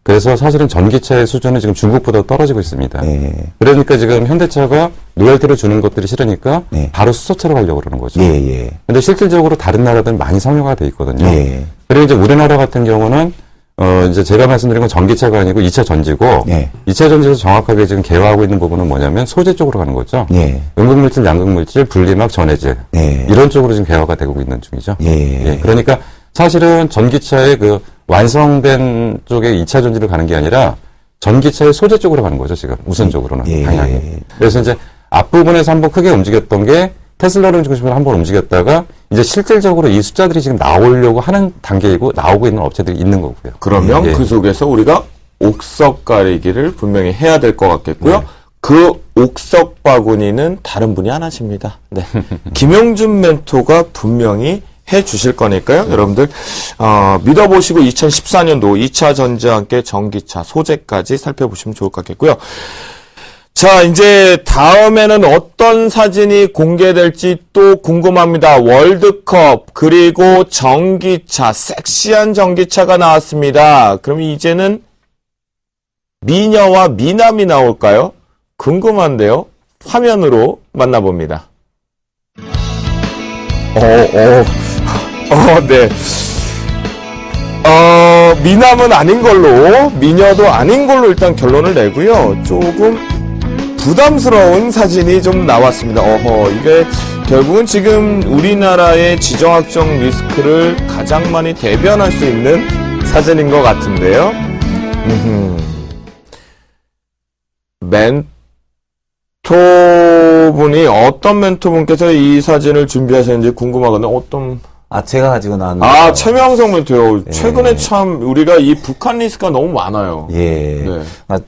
그래서 사실은 전기차의 수준은 지금 중국보다 떨어지고 있습니다. 그러니까 지금 현대차가 로열티를 주는 것들이 싫으니까 바로 수소차로 가려고 그러는 거죠. 근데 실질적으로 다른 나라들은 많이 상용화가 돼 있거든요. 그리고 이제 우리나라 같은 경우는 이제 제가 말씀드린 건 전기차가 아니고 2차 전지고 2차 전지에서 정확하게 지금 개화하고 있는 부분은 뭐냐면 소재 쪽으로 가는 거죠. 음극물질, 양극물질, 분리막, 전해질 이런 쪽으로 지금 개화가 되고 있는 중이죠. 그러니까 사실은 전기차의 그 완성된 쪽에 2차 전지를 가는 게 아니라 전기차의 소재 쪽으로 가는 거죠, 지금. 우선적으로는. 방향이. 그래서 이제 앞부분에서 한번 크게 움직였던 게 테슬라를 중심으로 한번 움직였다가 이제 실질적으로 이 숫자들이 지금 나오려고 하는 단계이고 나오고 있는 업체들이 있는 거고요. 그러면 그 속에서 우리가 옥석 가리기를 분명히 해야 될 것 같겠고요. 그 옥석 바구니는 다른 분이 안 하십니다. 네. 김용준 멘토가 분명히 해 주실 거니까요. 여러분들 믿어보시고 2014년도 2차 전지와 함께 전기차 소재까지 살펴보시면 좋을 것 같겠고요. 자, 이제 다음에는 어떤 사진이 공개될지 또 궁금합니다. 월드컵 그리고 전기차, 섹시한 전기차가 나왔습니다. 그럼 이제는 미녀와 미남이 나올까요? 궁금한데요. 화면으로 만나봅니다. 네. 미남은 아닌 걸로, 미녀도 아닌 걸로 일단 결론을 내고요. 조금 부담스러운 사진이 좀 나왔습니다. 이게 결국은 지금 우리나라의 지정학적 리스크를 가장 많이 대변할 수 있는 사진인 것 같은데요. 멘토분이 어떤 멘토분께서 이 사진을 준비하셨는지 궁금하거든요. 제가 가지고 나왔는데. 최명성 멘토요. 최근에 참 우리가 이 북한 리스크가 너무 많아요.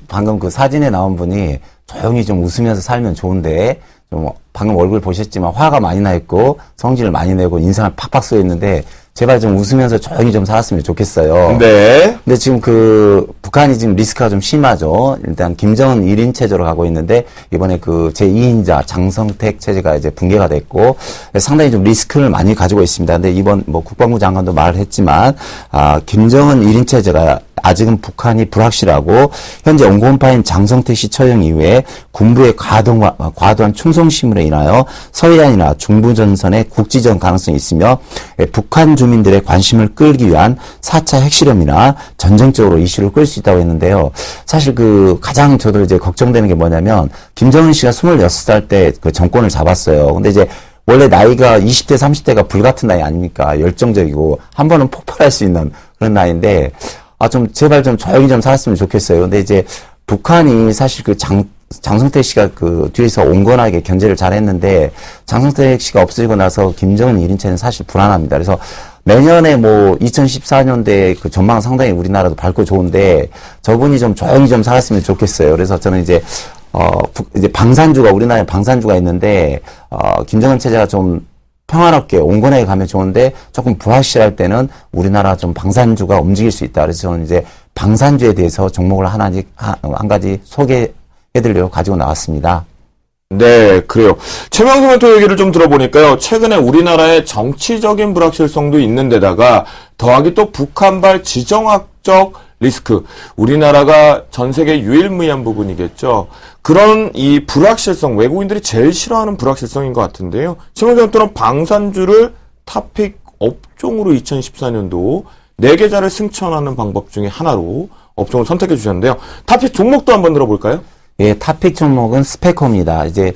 방금 그 사진에 나온 분이 조용히 좀 웃으면서 살면 좋은데 좀 방금 얼굴 보셨지만 화가 많이 나 있고 성질을 많이 내고 인상을 팍팍 쏘여 있는데 제발 좀 웃으면서 조용히 좀 살았으면 좋겠어요. 네. 근데 지금 북한이 지금 리스크가 좀 심하죠. 일단 김정은 1인 체제로 가고 있는데 이번에 제2인자 장성택 체제가 이제 붕괴가 됐고 상당히 좀 리스크를 많이 가지고 있습니다. 근데 이번 국방부 장관도 말을 했지만 김정은 1인 체제가 아직은 북한이 불확실하고 현재 온건파인 장성택 씨 처형 이후에 군부의 과도한 충성심으로 인하여 서해안이나 중부전선의 국지전 가능성이 있으며 북한 주민들의 관심을 끌기 위한 4차 핵실험이나 전쟁적으로 이슈를 끌 수 있다고 했는데요. 사실 가장 저도 이제 걱정되는 게 뭐냐면 김정은 씨가 26살 때 그 정권을 잡았어요. 근데 이제 원래 나이가 20대, 30대가 불같은 나이 아닙니까? 열정적이고 한 번은 폭발할 수 있는 그런 나이인데 좀 제발 좀 조용히 좀 살았으면 좋겠어요. 근데 이제 북한이 사실 장성택 씨가 뒤에서 온건하게 견제를 잘 했는데 장성택 씨가 없어지고 나서 김정은 1인체는 사실 불안합니다. 그래서 내년에 2014년대 전망 상당히 우리나라도 밝고 좋은데 저분이 좀 조용히 좀 살았으면 좋겠어요. 그래서 저는 이제 우리나라에 방산주가 있는데, 김정은 체제가 좀 평화롭게 온건하게 가면 좋은데 조금 불확실할 때는 우리나라 좀 방산주가 움직일 수 있다. 그래서 저는 이제 방산주에 대해서 종목을 한 가지 소개해드리려고 가지고 나왔습니다. 네, 그래요. 최명수 멘토 얘기를 좀 들어보니까요. 최근에 우리나라의 정치적인 불확실성도 있는 데다가 더하기 또 북한발 지정학적 리스크. 우리나라가 전 세계 유일무이한 부분이겠죠. 그런 이 불확실성, 외국인들이 제일 싫어하는 불확실성인 것 같은데요. 최명수 멘토는 방산주를 탑픽 업종으로 2014년도 4계좌를 승천하는 방법 중에 하나로 업종을 선택해 주셨는데요. 탑픽 종목도 한번 들어볼까요? 예, 탑픽 종목은 스페코입니다. 이제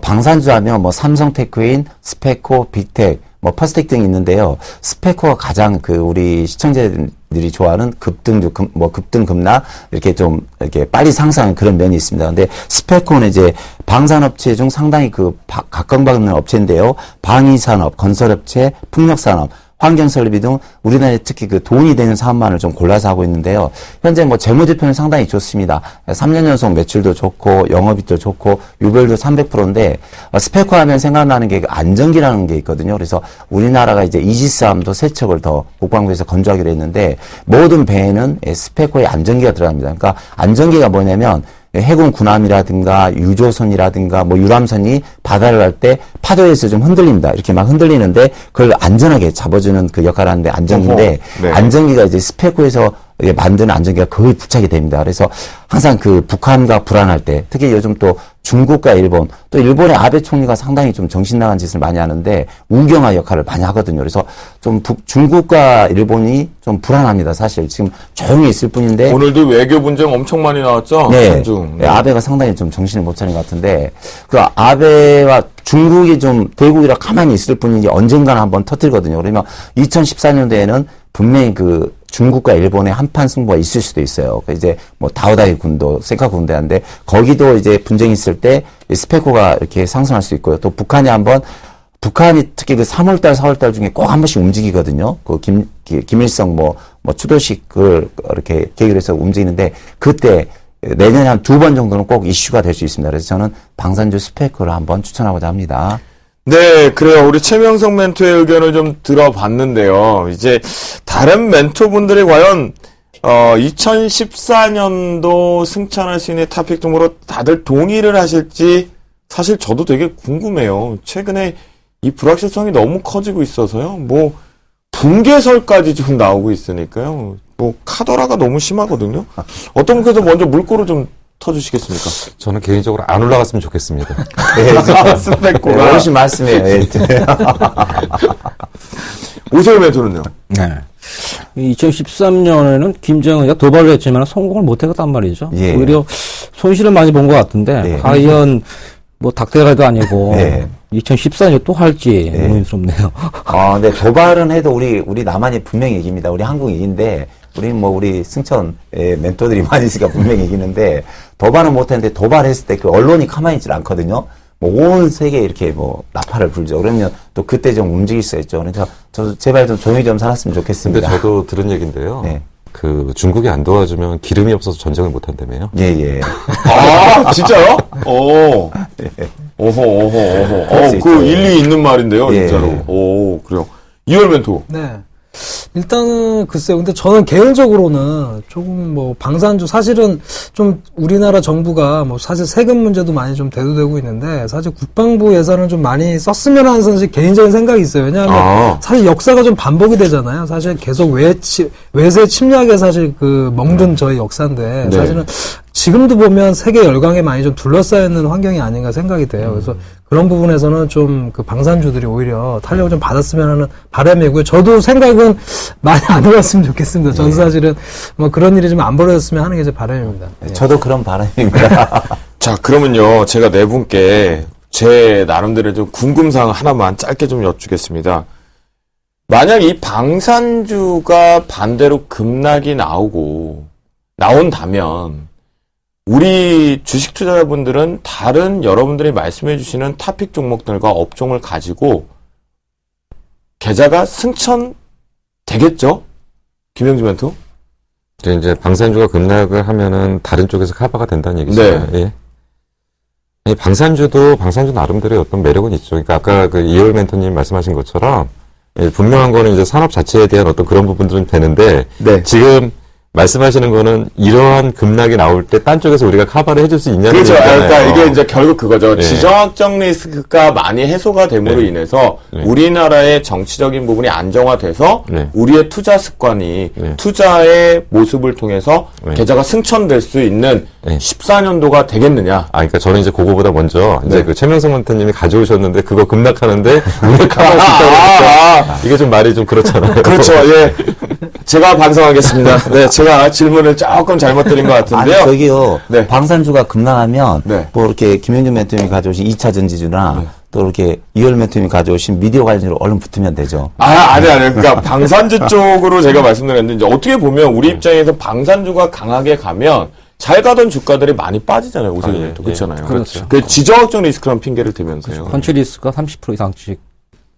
방산주 하면 삼성테크인, 스페코, 빅텍, 퍼스텍 등이 있는데요. 스페코가 가장 우리 시청자들이 좋아하는 급등주, 급등급락 이렇게 좀 이렇게 빨리 상승하는 그런 면이 있습니다. 근데 스페코는 이제 방산업체 중 상당히 각광받는 업체인데요. 방위산업, 건설업체, 풍력산업, 환경설비 등 우리나라에 특히 돈이 되는 사업만을 좀 골라서 하고 있는데요. 현재 재무제표는 상당히 좋습니다. 3년 연속 매출도 좋고 영업이익도 좋고 유별도 300%인데 스페코 하면 생각나는 게 안전기라는 게 있거든요. 그래서 우리나라가 이제 이지스함도 3척을 더 국방부에서 건조하기로 했는데 모든 배에는 스페코의 안전기가 들어갑니다. 그러니까 안전기가 뭐냐면 해군 군함이라든가 유조선이라든가 유람선이 바다를 갈 때 파도에서 좀 흔들립니다. 이렇게 막 흔들리는데 그걸 안전하게 잡아주는 역할을 하는데 안전기인데 네. 안전기가 이제 스페코에서 만드는 안전기가 거의 부착이 됩니다. 그래서 항상 북한과 불안할 때 특히 요즘 또 중국과 일본 또 일본의 아베 총리가 상당히 좀 정신 나간 짓을 많이 하는데 우경화 역할을 많이 하거든요. 그래서 좀 중국과 일본이 좀 불안합니다. 사실 지금 조용히 있을 뿐인데 오늘도 외교 분쟁 엄청 많이 나왔죠? 네. 아베가 상당히 좀 정신을 못 차린 것 같은데 아베와 중국이 좀 대국이라 가만히 있을 뿐이지 언젠가는 한번 터뜨리거든요. 그러면 2014년도에는 분명히 중국과 일본의 한판 승부가 있을 수도 있어요. 이제 다오다이 군도 센카 군대인데 거기도 이제 분쟁이 있을 때 스페코가 이렇게 상승할 수 있고요. 또 북한이 특히 3월달, 4월달 중에 꼭 한 번씩 움직이거든요. 김일성 추도식을 이렇게 계기로 해서 움직이는데 그때 내년에 한 2번 정도는 꼭 이슈가 될 수 있습니다. 그래서 저는 방산주 스페코를 한번 추천하고자 합니다. 네, 그래요. 우리 최명석 멘토의 의견을 좀 들어봤는데요. 이제 다른 멘토분들이 과연 2014년도 승천할 수 있는 탑픽 종목으로 다들 동의를 하실지 사실 저도 되게 궁금해요. 최근에 이 불확실성이 너무 커지고 있어서요. 붕괴설까지 좀 나오고 있으니까요. 카더라가 너무 심하거든요. 어떤 분께서 먼저 물꼬를 좀 터주시겠습니까? 저는 개인적으로 안 올라갔으면 좋겠습니다. 스페코가 어르신 말씀이에요. 오세훈 멘토는요? 네. 2013년에는 김정은이가 도발을 했지만 성공을 못했단 말이죠. 예. 오히려 손실을 많이 본 것 같은데 예. 과연 닭대가리도 아니고 예. 2014년에 또 할지 예. 의문스럽네요. 근데 도발은 해도 우리 남한이 분명히 이깁니다. 우리 한국 이긴데 우리 승천 멘토들이 많이 있으니까 분명히 이기는데 도발은 못했는데 도발했을 때 언론이 가만히 있질 않거든요. 온 세계에 이렇게 나팔을 불죠. 그러면 또 그때 좀 움직일 수 있죠. 그래서 저도 제발 좀 조용히 좀 살았으면 좋겠습니다. 근데 저도 들은 얘기인데요. 네. 그 중국이 안 도와주면 기름이 없어서 전쟁을 못 한다며요. 예, 예. 아, 진짜요? 오. 오호. 수 그 있죠. 일리 있는 말인데요, 예. 진짜로. 오, 그래요. 이월 멘토. 네. 일단은 글쎄요. 근데 저는 개인적으로는 조금 뭐 방산주 사실은 좀 우리나라 정부가 뭐 사실 세금 문제도 많이 좀 대두되고 있는데 사실 국방부 예산을 좀 많이 썼으면 하는 사실 개인적인 생각이 있어요. 왜냐하면 사실 역사가 좀 반복이 되잖아요. 사실 계속 외세 침략에 사실 그 멍든 저희 역사인데 네. 사실은 지금도 보면 세계 열강에 많이 좀 둘러싸여 있는 환경이 아닌가 생각이 돼요. 그래서 그런 부분에서는 좀 그 방산주들이 오히려 탄력을 좀 받았으면 하는 바람이고요. 저도 생각은 많이 안 해봤으면 좋겠습니다. 저는 사실은 뭐 그런 일이 좀 안 벌어졌으면 하는 게 제 바람입니다. 저도 그런 바람입니다. 자, 그러면요, 제가 네 분께 제 나름대로 좀 궁금사항 하나만 짧게 좀 여쭙겠습니다. 만약 이 방산주가 반대로 급락이 나온다면, 우리 주식 투자자분들은 다른 여러분들이 말씀해 주시는 타픽 종목들과 업종을 가지고 계좌가 승천되겠죠? 김영주 멘토? 이제 방산주가 급락을 하면은 다른 쪽에서 커버가 된다는 얘기죠. 네. 예. 이 방산주 나름대로의 어떤 매력은 있죠. 그러니까 아까 그 이월 멘토님 말씀하신 것처럼 예, 분명한 거는 이제 산업 자체에 대한 어떤 그런 부분들은 되는데 네. 지금 말씀하시는 거는 이러한 급락이 나올 때 딴 쪽에서 우리가 커버를 해줄 수 있냐는 그렇죠. 얘기잖아요. 그러니까 이게 이제 결국 그거죠. 네. 지정학적 리스크가 많이 해소가 됨으로 네. 인해서 네. 우리나라의 정치적인 부분이 안정화돼서 네. 우리의 투자 습관이 네. 투자의 모습을 통해서 네. 계좌가 승천될 수 있는 네. 14년도가 되겠느냐. 그러니까 저는 이제 그거보다 먼저 이제 네. 그 최명성 원태님이 가져오셨는데 그거 급락하는데 우리가 커버할 수 있다고 하니까 이게 좀 말이 좀 그렇잖아요. 그렇죠. 예. 제가 반성하겠습니다. 네, 제가 질문을 조금 잘못 드린 것 아니, 같은데요. 저기요. 네. 방산주가 급락하면, 네. 뭐, 이렇게 김영준 멘토님이 가져오신 2차 전지주나, 또 이렇게 이월 멘토님이 가져오신 미디어 관련주로 얼른 붙으면 되죠. 아니. 그러니까 방산주 쪽으로 제가 말씀드렸는데, 이제 어떻게 보면 우리 입장에서 방산주가 강하게 가면 잘 가던 주가들이 많이 빠지잖아요. 오세훈 예, 멘토. 예. 그렇잖아요. 그렇죠. 그 지정학적 리스크라는 핑계를 대면서요. 컨치 리스크가 30% 이상씩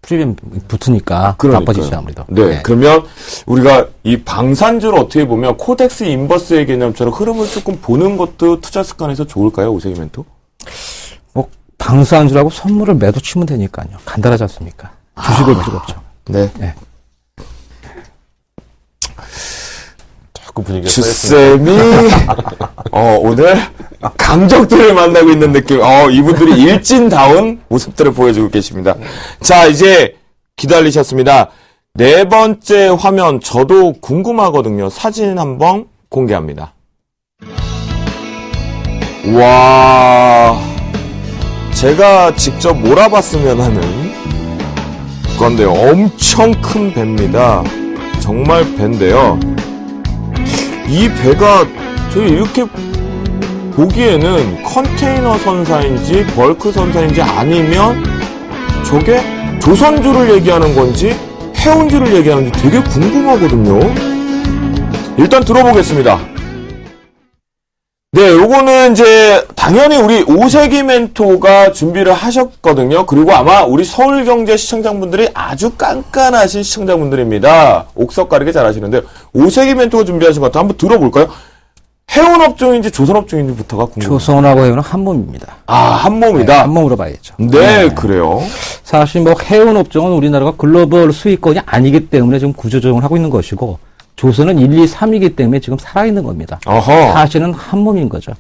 프리미엄 붙으니까 그러니까요. 나빠지지 아무래도. 네, 그러면 우리가 이 방산주를 어떻게 보면 코덱스 인버스의 개념처럼 흐름을 조금 보는 것도 투자 습관에서 좋을까요? 오세훈 멘토? 뭐 방산주라고 선물을 매도 치면 되니까요. 간단하지 않습니까? 주식을 필요 없죠. 네. 자꾸 분위기가 주쌤이 오늘 강적들을 만나고 있는 느낌. 이분들이 일진다운 모습들을 보여주고 계십니다. 자, 이제 기다리셨습니다. 네 번째 화면 저도 궁금하거든요. 사진 한번 공개합니다. 와, 제가 직접 몰아봤으면 하는 건데요. 엄청 큰 배입니다. 정말 배인데요. 이 배가 저희 이렇게 보기에는 컨테이너 선사인지 벌크 선사인지 아니면 저게 조선주를 얘기하는 건지 해운주를 얘기하는지 되게 궁금하거든요. 일단 들어보겠습니다. 네, 요거는 이제 당연히 우리 오세기 멘토가 준비를 하셨거든요. 그리고 아마 우리 서울경제 시청자분들이 아주 깐깐하신 시청자분들입니다. 옥석 가르게 잘 아시는데 오세기 멘토가 준비하신 것 같아요. 한번 들어볼까요? 해운업종인지 조선업종인지부터가 궁금해요. 조선하고 해운은 한 몸입니다. 한 몸이다. 한 몸으로 봐야죠. 네, 그래요. 사실 뭐 해운 업종은 우리나라가 글로벌 수익권이 아니기 때문에 지금 구조조정을 하고 있는 것이고 조선은 1, 2, 3이기 때문에 지금 살아있는 겁니다. 어허. 사실은 한 몸인 거죠.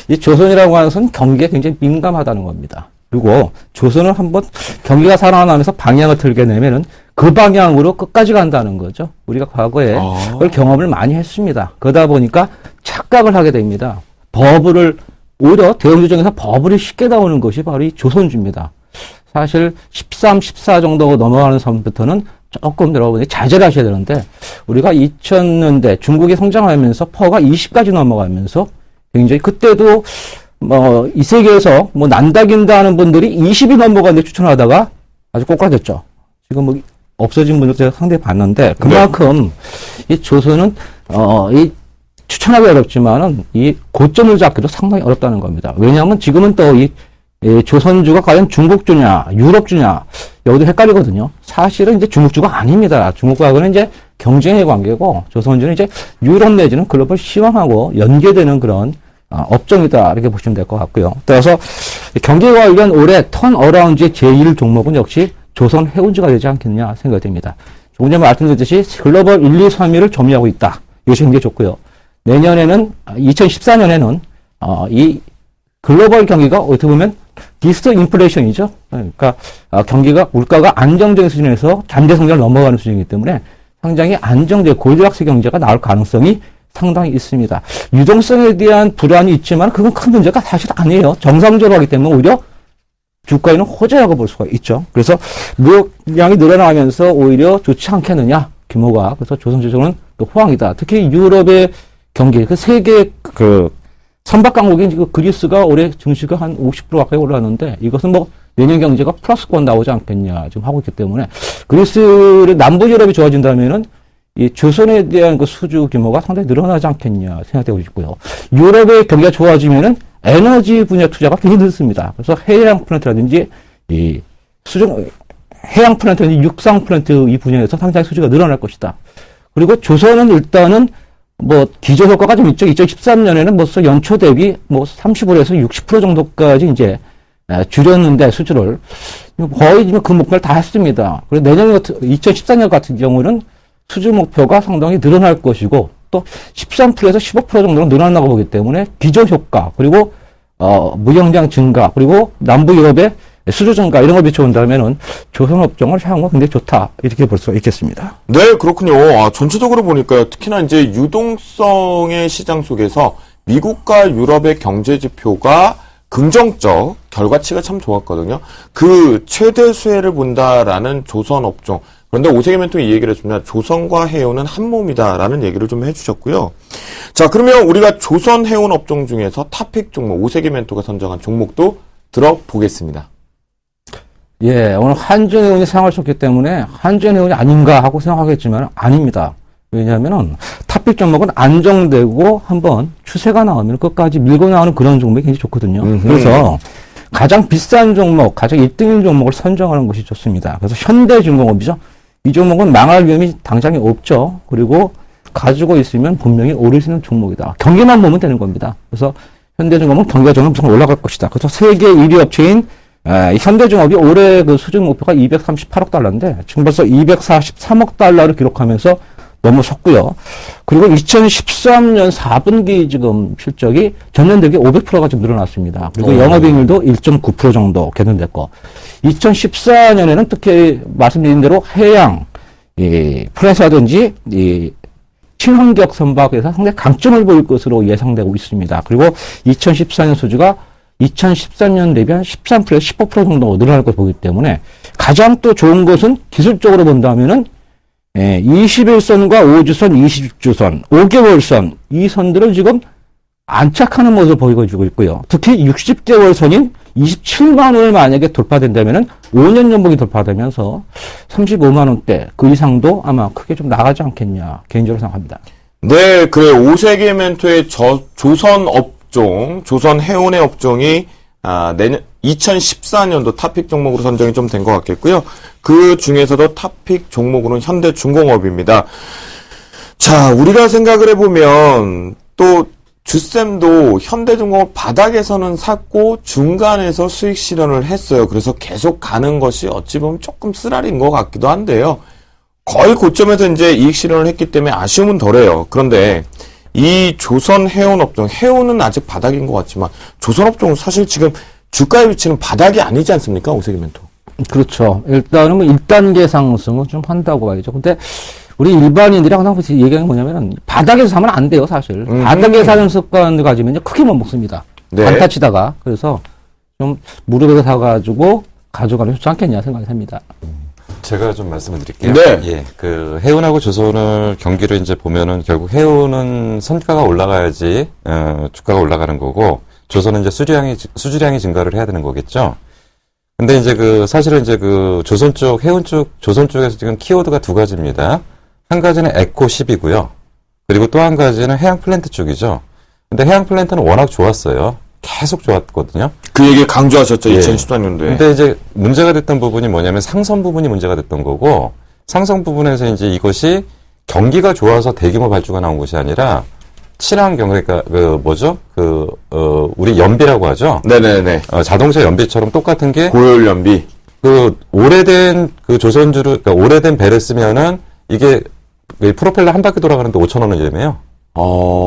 이 조선이라고 하는 것은 경기에 굉장히 민감하다는 겁니다. 그리고 조선은 한번 경기가 살아나면서 방향을 틀게 되면은 그 방향으로 끝까지 간다는 거죠. 우리가 과거에 그걸 경험을 많이 했습니다. 그러다 보니까 착각을 하게 됩니다. 버블을 오히려 대형주정에서 버블이 쉽게 나오는 것이 바로 이 조선주입니다. 사실 13, 14 정도 넘어가는 선부터는 조금 여러분이 자제를 하셔야 되는데 우리가 2000년대 중국이 성장하면서 퍼가 20까지 넘어가면서 굉장히 그때도 뭐 이 세계에서 뭐 난다긴다 하는 분들이 20이 넘어가는데 추천하다가 아주 꼬꾸라졌죠. 지금 뭐 없어진 분들 제가 상당히 봤는데 그만큼 이 조선은 이 추천하기 어렵지만은 이 고점을 잡기도 상당히 어렵다는 겁니다. 왜냐하면 지금은 또 이 조선주가 과연 중국주냐, 유럽주냐, 여기도 헷갈리거든요. 사실은 이제 중국주가 아닙니다. 중국과는 이제 경쟁의 관계고, 조선주는 이제 유럽 내지는 글로벌 시황하고 연계되는 그런 업종이다. 이렇게 보시면 될 것 같고요. 따라서 경제 관련 올해 턴어라운드의 제1 종목은 역시 조선 해운주가 되지 않겠냐 생각이 됩니다. 조금 전에 말씀드렸듯이 글로벌 1, 2, 3위를 점유하고 있다. 이것이 굉장히 좋고요. 내년에는, 2014년에는, 이 글로벌 경기가 어떻게 보면 디스인플레이션이죠. 그러니까 경기가 물가가 안정적인 수준에서 잠재 성장을 넘어가는 수준이기 때문에 상당히 안정된 골드락스 경제가 나올 가능성이 상당히 있습니다. 유동성에 대한 불안이 있지만 그건 큰 문제가 사실 아니에요. 정상적으로 하기 때문에 오히려 주가에는 호재라고 볼 수가 있죠. 그래서 무역량이 늘어나면서 오히려 좋지 않겠느냐 규모가. 그래서 조선주식은 또 호황이다. 특히 유럽의 경기, 그 세계 선박 강국인 그리스가 올해 증시가 한 50% 가까이 올랐는데 이것은 뭐 내년 경제가 플러스권 나오지 않겠냐 지금 하고 있기 때문에 그리스의 남부 유럽이 좋아진다면은 이 조선에 대한 그 수주 규모가 상당히 늘어나지 않겠냐 생각되고 있고요. 유럽의 경기가 좋아지면은 에너지 분야 투자가 굉장히 늦습니다. 그래서 해양 플랜트라든지 이 해양 플랜트라든지 육상 플랜트 이 분야에서 상당히 수주가 늘어날 것이다. 그리고 조선은 일단은 뭐 기저 효과가 좀 있죠. 2013년에는 벌써 연초 대비 뭐 35에서 60% 정도까지 이제 줄였는데 수주를 거의 그 목표를 다 했습니다. 그리고 내년 2014년 같은 경우는 수주 목표가 상당히 늘어날 것이고 또 13%에서 15% 정도는 늘어난다고 보기 때문에 기저 효과 그리고 무역량 증가 그리고 남부 유럽의 수주 증가 이런 걸 비춰본다면은 조선업종을 향후 굉장히 좋다 이렇게 볼 수가 있겠습니다. 네, 그렇군요. 전체적으로 보니까요. 특히나 이제 유동성의 시장 속에서 미국과 유럽의 경제 지표가 긍정적 결과치가 참 좋았거든요. 그 최대 수혜를 본다라는 조선업종. 그런데 오세기 멘토가 이 얘기를 했습니다. 조선과 해운은 한 몸이다라는 얘기를 좀 해주셨고요. 자, 그러면 우리가 조선 해운 업종 중에서 탑픽 종목 오세기 멘토가 선정한 종목도 들어보겠습니다. 예, 오늘 한전해운이 상황을 쳤기 때문에 한전해운이 아닌가 하고 생각하겠지만 아닙니다. 왜냐하면은 탑픽 종목은 안정되고 한번 추세가 나오면 끝까지 밀고 나오는 그런 종목이 굉장히 좋거든요. 그래서 가장 비싼 종목, 가장 1등인 종목을 선정하는 것이 좋습니다. 그래서 현대중공업이죠. 이 종목은 망할 위험이 당장에 없죠. 그리고 가지고 있으면 분명히 오를 수 있는 종목이다. 경기만 보면 되는 겁니다. 그래서 현대중공업은 경기가 좀 무조건 올라갈 것이다. 그래서 세계 1위 업체인 현대중업이 올해 그 수준 목표가 238억 달러인데 지금 벌써 243억 달러를 기록하면서 넘어섰고요. 그리고 2013년 4분기 지금 실적이 전년 대비 500%가 좀 늘어났습니다. 그리고 영업이익률도 1.9% 정도 개선됐고 2014년에는 특히 말씀드린 대로 해양, 플랜트라든지 친환경 선박에서 상당히 강점을 보일 것으로 예상되고 있습니다. 그리고 2014년 수주가 2013년 대비 한 13%에서 15% 정도 늘어날 것을 보기 때문에 가장 또 좋은 것은 기술적으로 본다면은 21선과 5주선, 26주선, 5개월선 이 선들을 지금 안착하는 모습을 보여주고 있고요. 특히 60개월 선인 27만 원을 만약에 돌파된다면은 5년 연봉이 돌파되면서 35만 원대 그 이상도 아마 크게 좀 나가지 않겠냐 개인적으로 생각합니다. 네, 그래 오세기 멘토의 조선 업종, 조선 해운의 업종이 내년 2014년도 탑픽 종목으로 선정이 좀 된 것 같겠고요. 그 중에서도 탑픽 종목으로는 현대중공업입니다. 자, 우리가 생각을 해보면 또 주쌤도 현대중공업 바닥에서는 샀고 중간에서 수익 실현을 했어요. 그래서 계속 가는 것이 어찌 보면 조금 쓰라린 것 같기도 한데요. 거의 고점에서 이제 이익 실현을 했기 때문에 아쉬움은 덜해요. 그런데 이 조선 해운 업종, 해운은 아직 바닥인 것 같지만 조선 업종은 사실 지금 주가의 위치는 바닥이 아니지 않습니까? 오세기 멘토. 그렇죠. 일단은 뭐 1단계 상승은 좀 한다고 봐야죠. 근데 우리 일반인들이 항상 얘기하는 게 뭐냐면 바닥에서 사면 안 돼요, 사실. 바닥에 사는 습관을 가지면 크게 못 먹습니다. 네. 반타 치다가. 그래서 좀 무릎에 사가지고 가져가면 좋지 않겠냐 생각이 듭니다. 제가 좀 말씀을 드릴게요. 네. 예, 그 해운하고 조선을 경기를 이제 보면은 결국 해운은 선가가 올라가야지 주가가 올라가는 거고 조선은 이제 수주량이 증가를 해야 되는 거겠죠. 근데 이제 사실은 이제 조선 쪽, 해운 쪽, 조선 쪽에서 지금 키워드가 두 가지입니다. 한 가지는 에코10이고요. 그리고 또 한 가지는 해양 플랜트 쪽이죠. 근데 해양 플랜트는 워낙 좋았어요. 계속 좋았거든요. 그 얘기 강조하셨죠, 예. 2014년도에. 근데 이제 문제가 됐던 부분이 뭐냐면 상선 부분이 문제가 됐던 거고, 상선 부분에서 이제 이것이 경기가 좋아서 대규모 발주가 나온 것이 아니라 친환경, 그러니까 우리 연비라고 하죠. 네네네. 자동차 연비처럼 똑같은 게 고효율 연비. 그 오래된 그 조선주를, 그러니까 오래된 배를 쓰면은 이게 프로펠러 한 바퀴 돌아가는데 5,000원이라며요.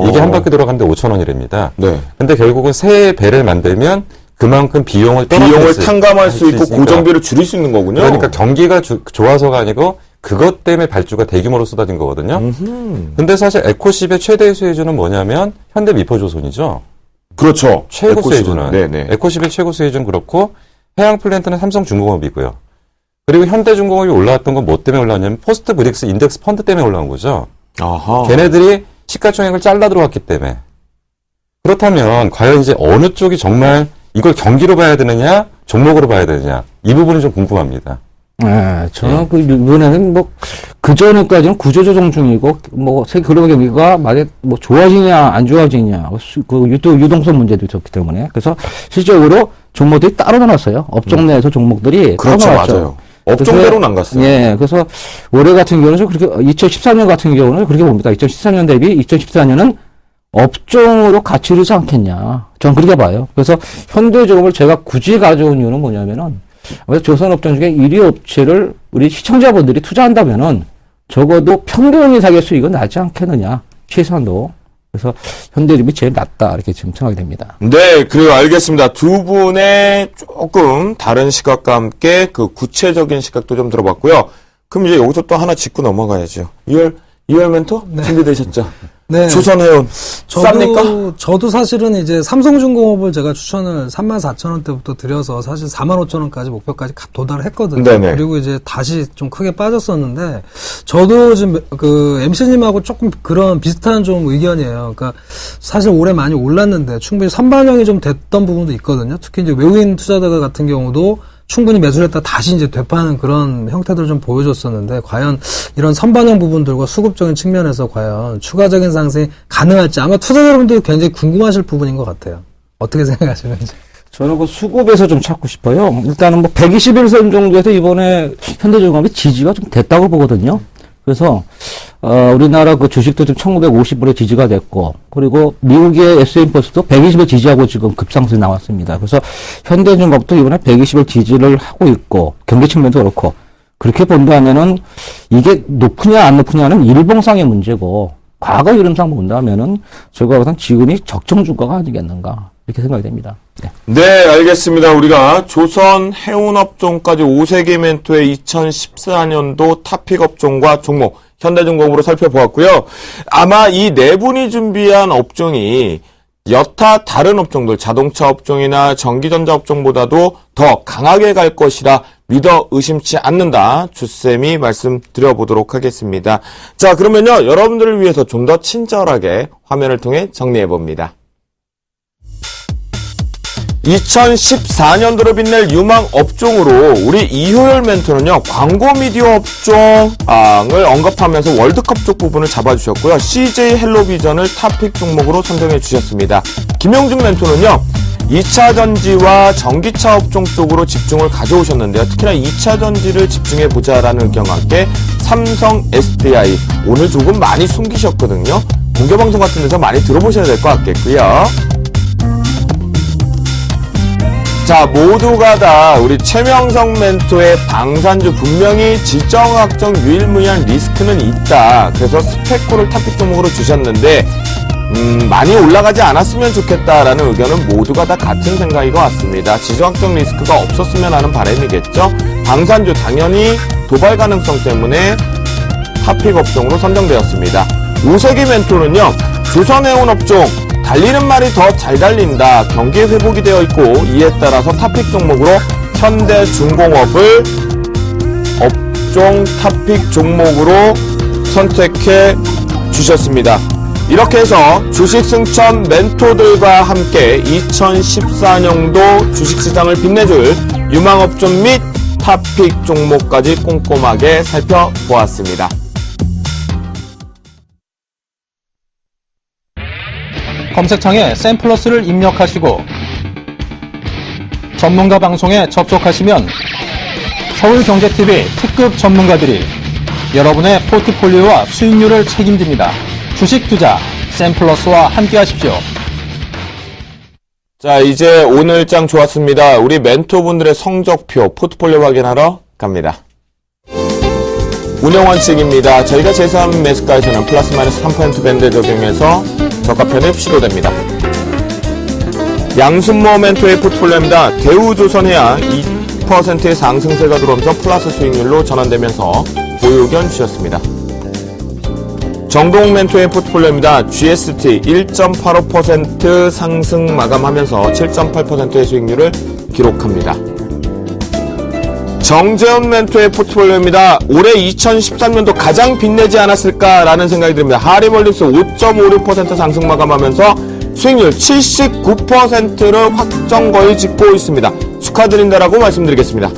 이게 한 바퀴 돌아가는데 5,000원이랍니다. 네. 근데 결국은 새 배를 만들면 그만큼 비용을 탕감할 수 있고 있으니까. 고정비를 줄일 수 있는 거군요. 그러니까 경기가 좋아서가 아니고 그것 때문에 발주가 대규모로 쏟아진 거거든요. 근데 사실 에코십의 최대 수혜주는 뭐냐면 현대 미포조선이죠. 그렇죠. 최고 에코십은. 수혜주는. 네네. 에코십의 최고 수혜주는 그렇고 해양 플랜트는 삼성중공업이고요. 그리고 현대중공업이 올라왔던 건 뭐 때문에 올라왔냐면 포스트 브릭스 인덱스 펀드 때문에 올라온 거죠. 아하. 걔네들이 시가총액을 잘라 들어왔기 때문에. 그렇다면 과연 이제 어느 쪽이 정말 이걸 경기로 봐야 되느냐 종목으로 봐야 되느냐 이 부분이 좀 궁금합니다. 네, 저는 이번에는 그전에까지는 구조조정 중이고, 세계 글로벌 경기가 만약 좋아지냐, 안 좋아지냐, 유동성 문제도 있었기 때문에. 그래서 실질적으로 종목들이 따로 나눴어요. 업종 내에서 종목들이 그렇죠, 따로 나눴죠. 맞아요. 업종대로는 안 갔어요. 예, 그래서 올해 같은 경우는 그렇게, 2014년 같은 경우는 그렇게 봅니다. 2013년 대비 2014년은 업종으로 가치 이르지 않겠냐. 전 그렇게 봐요. 그래서 현대중공업을 제가 굳이 가져온 이유는 뭐냐면은, 조선업종 중에 1위 업체를 우리 시청자분들이 투자한다면은 적어도 평균 이상의 수익은 나지 않겠느냐. 최소한도. 그래서 현대중공업이 제일 낫다. 이렇게 지금 생각이 됩니다. 네, 그래요. 알겠습니다. 두 분의 조금 다른 시각과 함께 그 구체적인 시각도 좀 들어봤고요. 그럼 이제 여기서 또 하나 짚고 넘어가야죠. 이월 멘토? 네. 준비되셨죠? 네. 조선해운 쌉니까? 저도 사실은 이제 삼성중공업을 제가 추천을 34,000원대부터 드려서 사실 45,000원까지 목표까지 도달을 했거든요. 네네. 그리고 이제 다시 좀 크게 빠졌었는데 저도 지금 그 MC님하고 조금 그런 비슷한 좀 의견이에요. 그러니까 사실 올해 많이 올랐는데 충분히 선반영이 좀 됐던 부분도 있거든요. 특히 이제 외국인 투자자들 같은 경우도 충분히 매수를 했다 다시 이제 되파는 그런 형태들을 좀 보여줬었는데 과연 이런 선반영 부분들과 수급적인 측면에서 과연 추가적인 상승이 가능할지 아마 투자자 여러분들 굉장히 궁금하실 부분인 것 같아요. 어떻게 생각하시는지. 저는 그 수급에서 좀 찾고 싶어요. 일단은 121선 정도에서 이번에 현대중공업이 지지가 좀 됐다고 보거든요. 그래서 우리나라 그 주식도 좀 1950불에 지지가 됐고, 그리고 미국의 S&P도 120을 지지하고 지금 급상승이 나왔습니다. 그래서 현대중공업도 이번에 120을 지지를 하고 있고, 경기 측면도 그렇고, 그렇게 본다면은 이게 높으냐 안 높으냐는 일봉상의 문제고, 과거 이름상 본다면은 제가 보기엔 지금이 적정 주가가 아니겠는가 이렇게 생각이 됩니다. 네. 네, 알겠습니다. 우리가 조선 해운업종까지 5세기 멘토의 2014년도 탑픽 업종과 종목 현대중공업으로 살펴보았고요. 아마 이 네 분이 준비한 업종이 여타 다른 업종들 자동차 업종이나 전기전자 업종보다도 더 강하게 갈 것이라 믿어 의심치 않는다. 주쌤이 말씀드려보도록 하겠습니다. 자, 그러면요. 여러분들을 위해서 좀 더 친절하게 화면을 통해 정리해봅니다. 2014년도로 빛낼 유망 업종으로 우리 이효열 멘토는요, 광고 미디어 업종을 언급하면서 월드컵 쪽 부분을 잡아주셨고요. CJ 헬로비전을 탑픽 종목으로 선정해 주셨습니다. 김용중 멘토는요, 2차 전지와 전기차 업종 쪽으로 집중을 가져오셨는데요. 특히나 2차 전지를 집중해보자라는 의견과 함께 삼성 SDI, 오늘 조금 많이 숨기셨거든요. 공개방송 같은 데서 많이 들어보셔야 될 것 같겠고요. 자, 모두가 다 우리 최명성 멘토의 방산주 분명히 지정학적 유일무이한 리스크는 있다. 그래서 스펙코를 탑픽 종목으로 주셨는데 많이 올라가지 않았으면 좋겠다라는 의견은 모두가 다 같은 생각인 것 같습니다. 지정학적 리스크가 없었으면 하는 바람이겠죠. 방산주 당연히 도발 가능성 때문에 탑픽 업종으로 선정되었습니다. 5세기 멘토는요, 조선해운 업종 달리는 말이 더 잘 달린다. 경기 회복이 되어 있고 이에 따라서 탑픽 종목으로 현대중공업을 업종 탑픽 종목으로 선택해 주셨습니다. 이렇게 해서 주식 승천 멘토들과 함께 2014년도 주식시장을 빛내줄 유망업종 및 탑픽 종목까지 꼼꼼하게 살펴보았습니다. 검색창에 샘플러스를 입력하시고 전문가 방송에 접속하시면 서울경제TV 특급 전문가들이 여러분의 포트폴리오와 수익률을 책임집니다. 주식 투자 샘플러스와 함께 하십시오. 자, 이제 오늘장 좋았습니다. 우리 멘토분들의 성적표, 포트폴리오 확인하러 갑니다. 운영 원칙입니다. 저희가 제3 매수가에서는 플러스 마이너스 3% 밴드 적용해서 저가 편입 시도됩니다. 양순모 멘토의 포트폴리오입니다. 대우조선해양 2%의 상승세가 들어오면서 플러스 수익률로 전환되면서 보유 의견 주셨습니다. 정동 멘토의 포트폴리오입니다. GST 1.85% 상승 마감하면서 7.8%의 수익률을 기록합니다. 정재훈 멘토의 포트폴리오입니다. 올해 2013년도 가장 빛내지 않았을까라는 생각이 듭니다. 하리몰딩스 5.56% 상승 마감하면서 수익률 79%를 확정 거의 짓고 있습니다. 축하드린다라고 말씀드리겠습니다.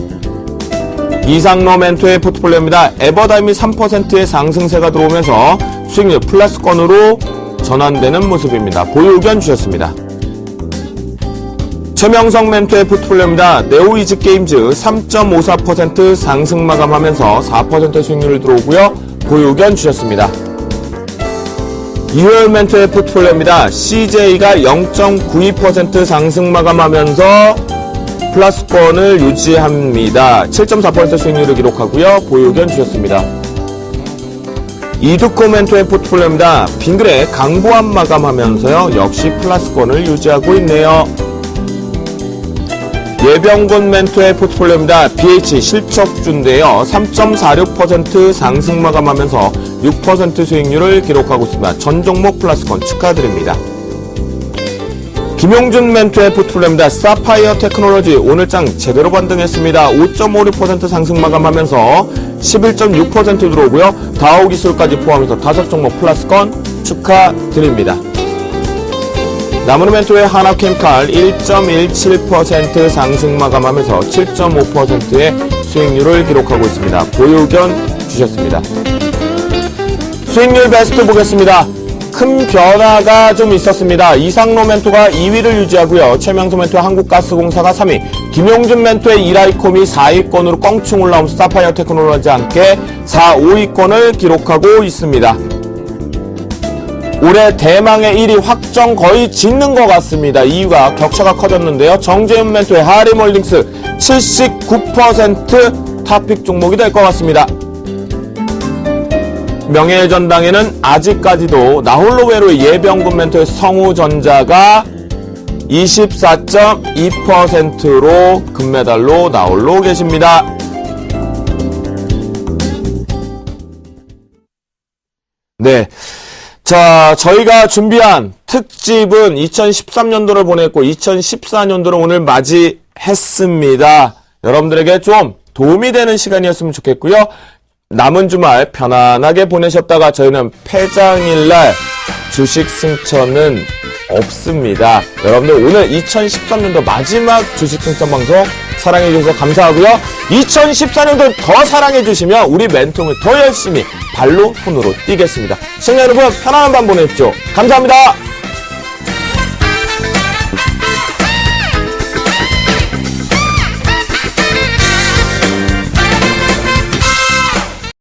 이상로 멘토의 포트폴리오입니다. 에버다임이 3%의 상승세가 들어오면서 수익률 플러스권으로 전환되는 모습입니다. 보유 의견 주셨습니다. 최명성 멘토의 포트폴리오입니다. 네오이즈게임즈 3.54% 상승 마감하면서 4% 수익률을 들어오고요. 보유 의견 주셨습니다. 이효열 멘토의 포트폴리오입니다. CJ가 0.92% 상승 마감하면서 플러스권을 유지합니다. 7.4% 수익률을 기록하고요. 보유 의견 주셨습니다. 이두코 멘토의 포트폴리오입니다. 빙그레 강보합 마감하면서요. 역시 플러스권을 유지하고 있네요. 예병군 멘토의 포트폴리오입니다. BH 실적주인데요. 3.46% 상승 마감하면서 6% 수익률을 기록하고 있습니다. 전 종목 플러스권 축하드립니다. 김용준 멘토의 포트폴리오입니다. 사파이어 테크놀로지 오늘장 제대로 반등했습니다. 5.56% 상승 마감하면서 11.6% 들어오고요. 다우기술까지 포함해서 5종목 플러스권 축하드립니다. 나무르 멘토의 하나케미칼 1.17% 상승 마감하면서 7.5%의 수익률을 기록하고 있습니다. 보유 의견 주셨습니다. 수익률 베스트 보겠습니다. 큰 변화가 좀 있었습니다. 이상로 멘토가 2위를 유지하고요. 최명수 멘토 한국가스공사가 3위, 김용준 멘토의 이라이콤이 4위권으로 껑충 올라오면서 사파이어 테크놀로지와 함께 4, 5위권을 기록하고 있습니다. 올해 대망의 1위 확정 거의 짓는 것 같습니다. 이유가 격차가 커졌는데요. 정재훈 멘토의 하리몰딩스 79% 탑픽 종목이 될 것 같습니다. 명예의 전당에는 아직까지도 나홀로 외로의 예병군 멘토의 성우전자가 24.2%로 금메달로 나홀로 계십니다. 네. 자, 저희가 준비한 특집은 2013년도를 보냈고 2014년도를 오늘 맞이했습니다. 여러분들에게 좀 도움이 되는 시간이었으면 좋겠고요. 남은 주말 편안하게 보내셨다가 저희는 폐장일날 주식 승천은 없습니다. 여러분들 오늘 2013년도 마지막 주식 승천 방송 사랑해주셔서 감사하고요. 2014년도 더 사랑해주시면 우리 멘토를 더 열심히 발로 손으로 뛰겠습니다. 시청자 여러분 편안한 밤 보내십시오. 감사합니다.